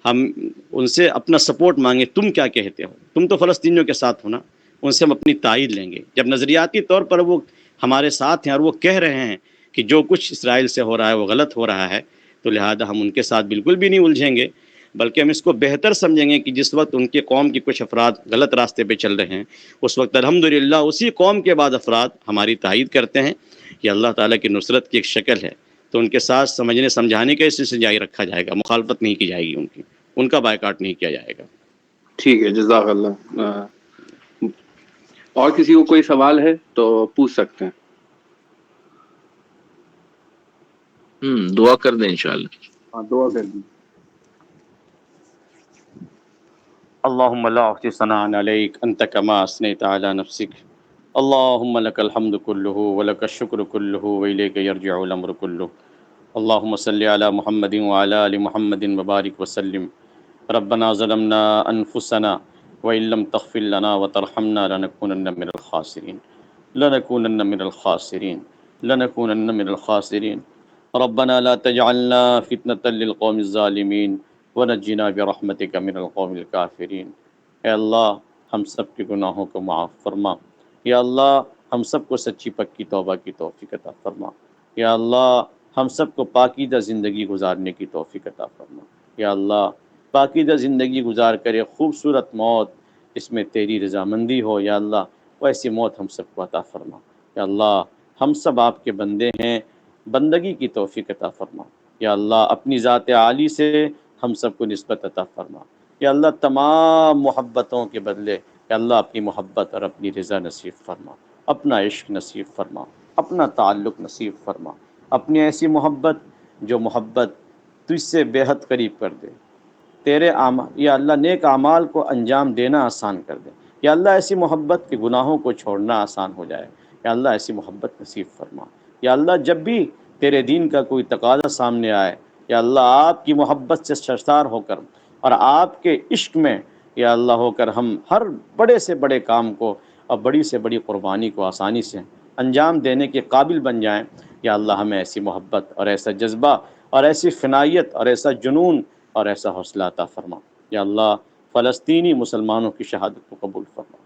ہم ان سے اپنا سپورٹ مانگیں، تم کیا کہتے ہو، تم تو فلسطینیوں کے ساتھ ہونا، ان سے ہم اپنی تائید لیں گے۔ جب نظریاتی طور پر وہ ہمارے ساتھ ہیں اور وہ کہہ رہے ہیں کہ جو کچھ اسرائیل سے ہو رہا ہے وہ غلط ہو رہا ہے، تو لہذا ہم ان کے ساتھ بالکل بھی نہیں الجھیں گے، بلکہ ہم اس کو بہتر سمجھیں گے کہ جس وقت ان کے قوم کی کچھ افراد غلط راستے پہ چل رہے ہیں، اس وقت الحمدللہ اسی قوم کے بعد افراد ہماری تائید کرتے ہیں۔ یہ اللہ تعالیٰ کی نصرت کی ایک شکل ہے، تو ان کے ساتھ سمجھنے سمجھانے کا اس سے جاری رکھا جائے گا، مخالفت نہیں کی جائے گی، ان کا بائیکاٹ نہیں کیا جائے گا۔ ٹھیک ہے، جزاک اللہ۔ اور کسی کو کوئی سوال ہے تو پوچھ سکتے ہیں۔ دعا کر دیں انشاءاللہ۔ ہاں دعا کر دی۔ اللهم لا احصي ثناء عليك انت كما اثنيت على نفسك، اللهم لك الحمد كله ولك الشكر كله واليك يرجع الامر كله، اللهم صل على محمد وعلى ال محمد وبارك وسلم ربنا ظلمنا انفسنا وان لم تغفر لنا وترحمنا لنكونن من الخاسرین لنكونن من الخاسرین لنكونن من الخاسرین ربنا لا تجعلنا فتنة للقوم الظالمین ونجنا برحمتك من القوم الكافرین۔ اے اللہ ہم سب کے گناہوں کو معاف فرما، یا اللہ ہم سب کو سچی پکی توبہ کی توفیق عطا فرما، یا اللہ ہم سب کو پاکیزہ زندگی گزارنے کی توفیق عطا فرما، یا اللہ پاکیزہ زندگی گزار کر ایک خوبصورت موت اس میں تیری رضامندی ہو، یا اللہ ویسی موت ہم سب کو عطا فرما، یا اللہ ہم سب آپ کے بندے ہیں، بندگی کی توفیق عطا فرما، یا اللہ اپنی ذات عالی سے ہم سب کو نسبت عطا فرما، یا اللہ تمام محبتوں کے بدلے یا اللہ اپنی محبت اور اپنی رضا نصیب فرما، اپنا عشق نصیب فرما، اپنا تعلق نصیب فرما، اپنی ایسی محبت جو محبت تجھ سے بے حد قریب کر دے، تیرے اعمال یا اللہ نیک اعمال کو انجام دینا آسان کر دے، یا اللہ ایسی محبت کے گناہوں کو چھوڑنا آسان ہو جائے، یا اللہ ایسی محبت نصیب فرما، یا اللہ جب بھی تیرے دین کا کوئی تقاضا سامنے آئے، یا اللہ آپ کی محبت سے سرشار ہو کر اور آپ کے عشق میں یا اللہ ہو کر ہم ہر بڑے سے بڑے کام کو اور بڑی سے بڑی قربانی کو آسانی سے انجام دینے کے قابل بن جائیں، یا اللہ ہمیں ایسی محبت اور ایسا جذبہ اور ایسی فنائیت اور ایسا جنون اور ایسا حوصلہ عطا فرما، یا اللہ فلسطینی مسلمانوں کی شہادت کو قبول فرما،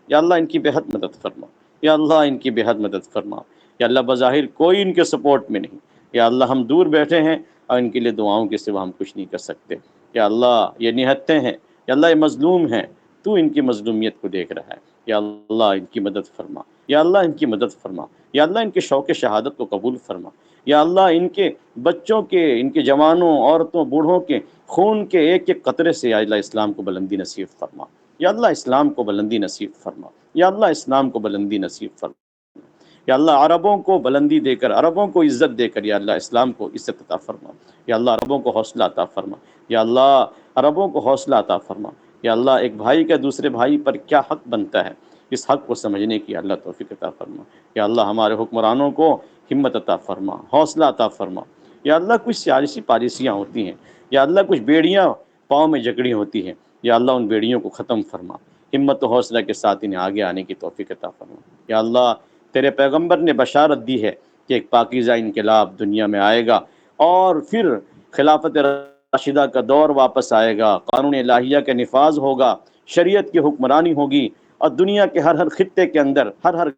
یا اللہ ان کی بے حد مدد فرما، یا اللہ ان کی بے حد مدد فرما، یا اللہ بظاہر کوئی ان کے سپورٹ میں نہیں، یا اللہ ہم دور بیٹھے ہیں اور ان کے لیے دعاؤں کے سوا ہم کچھ نہیں کر سکتے، یا اللہ یہ نہتے ہیں، یا اللہ یہ مظلوم ہیں، تو ان کی مظلومیت کو دیکھ رہا ہے، یا اللہ ان کی مدد فرما، یا اللہ ان کی مدد فرما، یا اللہ ان کے شوق شہادت کو قبول فرما، یا اللہ ان کے بچوں کے، ان کے جوانوں، عورتوں، بوڑھوں کے خون کے ایک ایک قطرے سے یا اللہ اسلام کو بلندی نصیب فرما، یا اللہ اسلام کو بلندی نصیب فرما، یا اللہ اسلام کو بلندی نصیب فرما، یا اللہ عربوں کو بلندی دے کر، عربوں کو عزت دے کر یا اللہ اسلام کو عزت عطا فرما، یا اللہ عربوں کو حوصلہ عطا فرما، یا اللہ عربوں کو حوصلہ عطا فرما، یا اللہ ایک بھائی کا دوسرے بھائی پر کیا حق بنتا ہے اس حق کو سمجھنے کی اللہ توفیق عطا فرما، یا اللہ ہمارے حکمرانوں کو ہمت عطا فرما، حوصلہ عطا فرما، یا اللہ کچھ سیاسی پالیسیاں ہوتی ہیں، یا اللہ کچھ بیڑیاں پاؤں میں جکڑی ہوتی ہیں، یا اللہ ان بیڑیوں کو ختم فرما، ہمت و حوصلہ کے ساتھ انہیں آگے آنے کی توفیق عطا فرما، یا اللہ تیرے پیغمبر نے بشارت دی ہے کہ ایک پاکیزہ انقلاب دنیا میں آئے گا اور پھر خلافت راشدہ کا دور واپس آئے گا، قانون الہیہ کا نفاذ ہوگا، شریعت کی حکمرانی ہوگی اور دنیا کے ہر ہر خطے کے اندر ہر ہر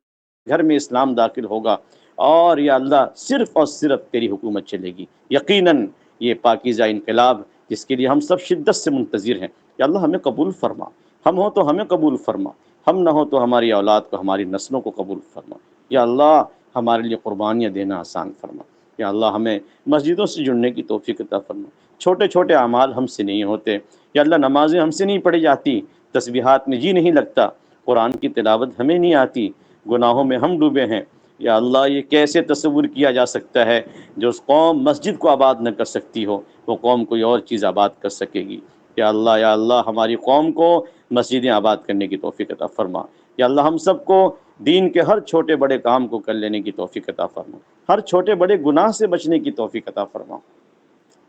گھر میں اسلام داخل ہوگا، اور یا اللہ صرف اور صرف تیری حکومت چلے گی۔ یقیناً یہ پاکیزہ انقلاب جس کے لیے ہم سب شدت سے منتظر ہیں، یا اللہ ہمیں قبول فرما، ہم ہو تو ہمیں قبول فرما، ہم نہ ہو تو ہماری اولاد کو، ہماری نسلوں کو قبول فرما، یا اللہ ہمارے لیے قربانیاں دینا آسان فرما، یا اللہ ہمیں مسجدوں سے جڑنے کی توفیق عطا فرما، چھوٹے چھوٹے اعمال ہم سے نہیں ہوتے، یا اللہ نمازیں ہم سے نہیں پڑھی جاتی، تسبیحات میں جی نہیں لگتا، قرآن کی تلاوت ہمیں نہیں آتی، گناہوں میں ہم ڈوبے ہیں، یا اللہ یہ کیسے تصور کیا جا سکتا ہے جو اس قوم مسجد کو آباد نہ کر سکتی ہو وہ قوم کوئی اور چیز آباد کر سکے گی، یا اللہ ہماری قوم کو مسجدیں آباد کرنے کی توفیق عطا فرما، یا اللہ ہم سب کو دین کے ہر چھوٹے بڑے کام کو کر لینے کی توفیق عطا فرما، ہر چھوٹے بڑے گناہ سے بچنے کی توفیق عطا فرما،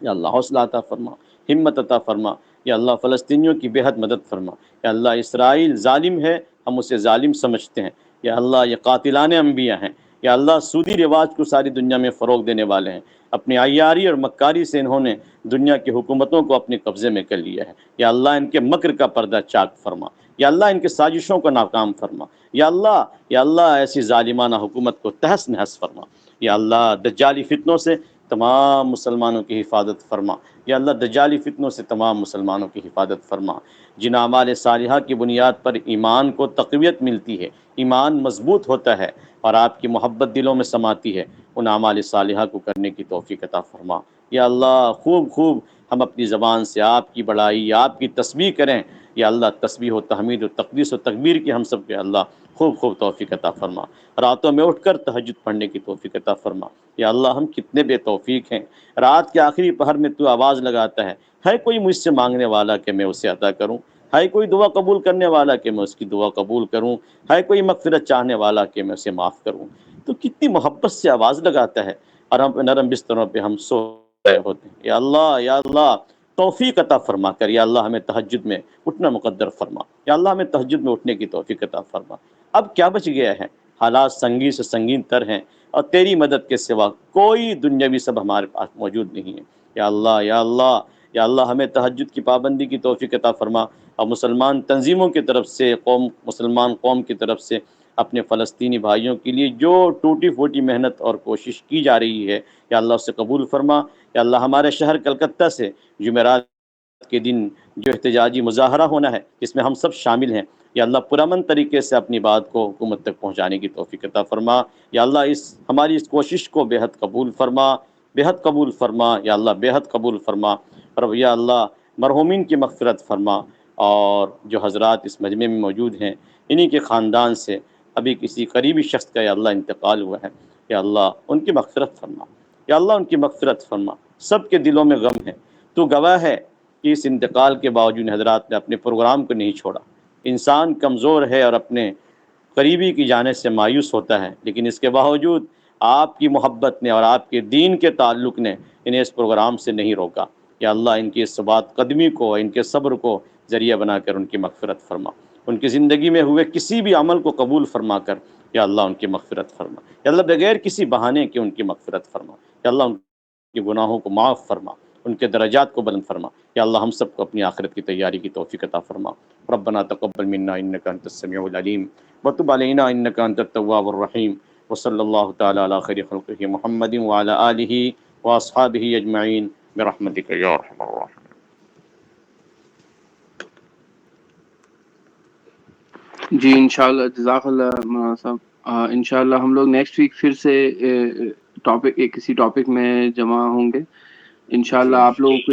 یا اللہ حوصلہ عطا فرما، ہمت عطا فرما، یا اللہ فلسطینیوں کی بے حد مدد فرما، یا اللہ اسرائیل ظالم ہے، ہم اسے ظالم سمجھتے ہیں، یا اللہ یہ قاتلان انبیاء ہیں، یا اللہ سودی رواج کو ساری دنیا میں فروغ دینے والے ہیں، اپنی عیاری اور مکاری سے انہوں نے دنیا کی حکومتوں کو اپنے قبضے میں کر لیا ہے، یا اللہ ان کے مکر کا پردہ چاک فرما، یا اللہ ان کے سازشوں کو ناکام فرما، یا اللہ ایسی ظالمانہ حکومت کو تہس نہس فرما، یا اللہ دجالی فتنوں سے تمام مسلمانوں کی حفاظت فرما، یا اللہ دجالی فتنوں سے تمام مسلمانوں کی حفاظت فرما، جن اعمال صالحہ کی بنیاد پر ایمان کو تقویت ملتی ہے، ایمان مضبوط ہوتا ہے اور آپ کی محبت دلوں میں سماتی ہے، ان اعمال صالحہ کو کرنے کی توفیق عطا فرما، یا اللہ خوب ہم اپنی زبان سے آپ کی بڑائی، آپ کی تسبیح کریں، یا اللہ تسبیح و تحمید و تقدیس و تکبیر کی ہم سب کے اللہ خوب توفیق عطا فرما، راتوں میں اٹھ کر تہجد پڑھنے کی توفیق عطا فرما، یا اللہ ہم کتنے بے توفیق ہیں، رات کے آخری پہر میں تو آواز لگاتا ہے کوئی مجھ سے مانگنے والا کہ میں اسے عطا کروں، ہے کوئی دعا قبول کرنے والا کہ میں اس کی دعا قبول کروں، ہے کوئی مغفرت چاہنے والا کہ میں اسے معاف کروں، تو کتنی محبت سے آواز لگاتا ہے اور ہم نرم بستروں پہ ہم سو رہے ہوتے ہیں، یا اللہ توفیق عطا فرما کر یا اللہ ہمیں تہجد میں اٹھنا مقدر فرما، یا اللہ ہمیں تہجد میں اٹھنے کی توفیق عطا فرما۔ اب کیا بچ گیا ہے؟ حالات سنگین سے سنگین تر ہیں، اور تیری مدد کے سوا کوئی دنیاوی سب ہمارے پاس موجود نہیں ہے۔ یا اللہ یا اللہ یا اللہ ہمیں تہجد کی پابندی کی توفیق عطا فرما، اور مسلمان تنظیموں کی طرف سے مسلمان قوم کی طرف سے اپنے فلسطینی بھائیوں کے لیے جو ٹوٹی پھوٹی محنت اور کوشش کی جا رہی ہے، یا اللہ اسے قبول فرما۔ یا اللہ ہمارے شہر کلکتہ سے جمعرات کے دن جو احتجاجی مظاہرہ ہونا ہے، جس میں ہم سب شامل ہیں، یا اللہ پرامن طریقے سے اپنی بات کو حکومت تک پہنچانے کی توفیق عطا فرما۔ یا اللہ ہماری اس کوشش کو بے حد قبول فرما، بے حد قبول فرما، یا اللہ بے حد قبول فرما۔ اور یا اللہ مرحومین کی مغفرت فرما، اور جو حضرات اس مجمع میں موجود ہیں انہی کے خاندان سے ابھی کسی قریبی شخص کا یا اللہ انتقال ہوا ہے، یا اللہ ان کی مغفرت فرما، یا اللہ ان کی مغفرت فرما۔ سب کے دلوں میں غم ہے، تو گواہ ہے کہ اس انتقال کے باوجود حضرات نے اپنے پروگرام کو نہیں چھوڑا۔ انسان کمزور ہے اور اپنے قریبی کی جانب سے مایوس ہوتا ہے، لیکن اس کے باوجود آپ کی محبت نے اور آپ کے دین کے تعلق نے انہیں اس پروگرام سے نہیں روکا۔ یا اللہ ان کی اس ثبات قدمی کو، ان کے صبر کو ذریعہ بنا کر ان کی مغفرت فرما۔ ان کی زندگی میں ہوئے کسی بھی عمل کو قبول فرما کر یا اللہ ان کی مغفرت فرما۔ یا اللہ بغیر کسی بہانے کے ان کی مغفرت فرما۔ یا اللہ ان کے گناہوں کو معاف فرما، ان کے درجات کو بلند فرما۔ یا اللہ ہم سب کو اپنی آخرت کی تیاری کی توفیق عطا فرما۔ ربنا تقبل منا انک انت السمیع العلیم وتب علینا انک انت التواب الرحیم، وصلی اللہ تعالی علی خیر خلقہ محمد وعلی آلہ واصحابہ اجمعین برحمتک یا ارحم الراحمین۔ جی انشاءاللہ، جزاک اللہ مولانا صاحب۔ انشاءاللہ ہم لوگ نیکسٹ ویک پھر سے کسی ٹاپک میں جمع ہوں گے انشاءاللہ۔ آپ لوگوں کو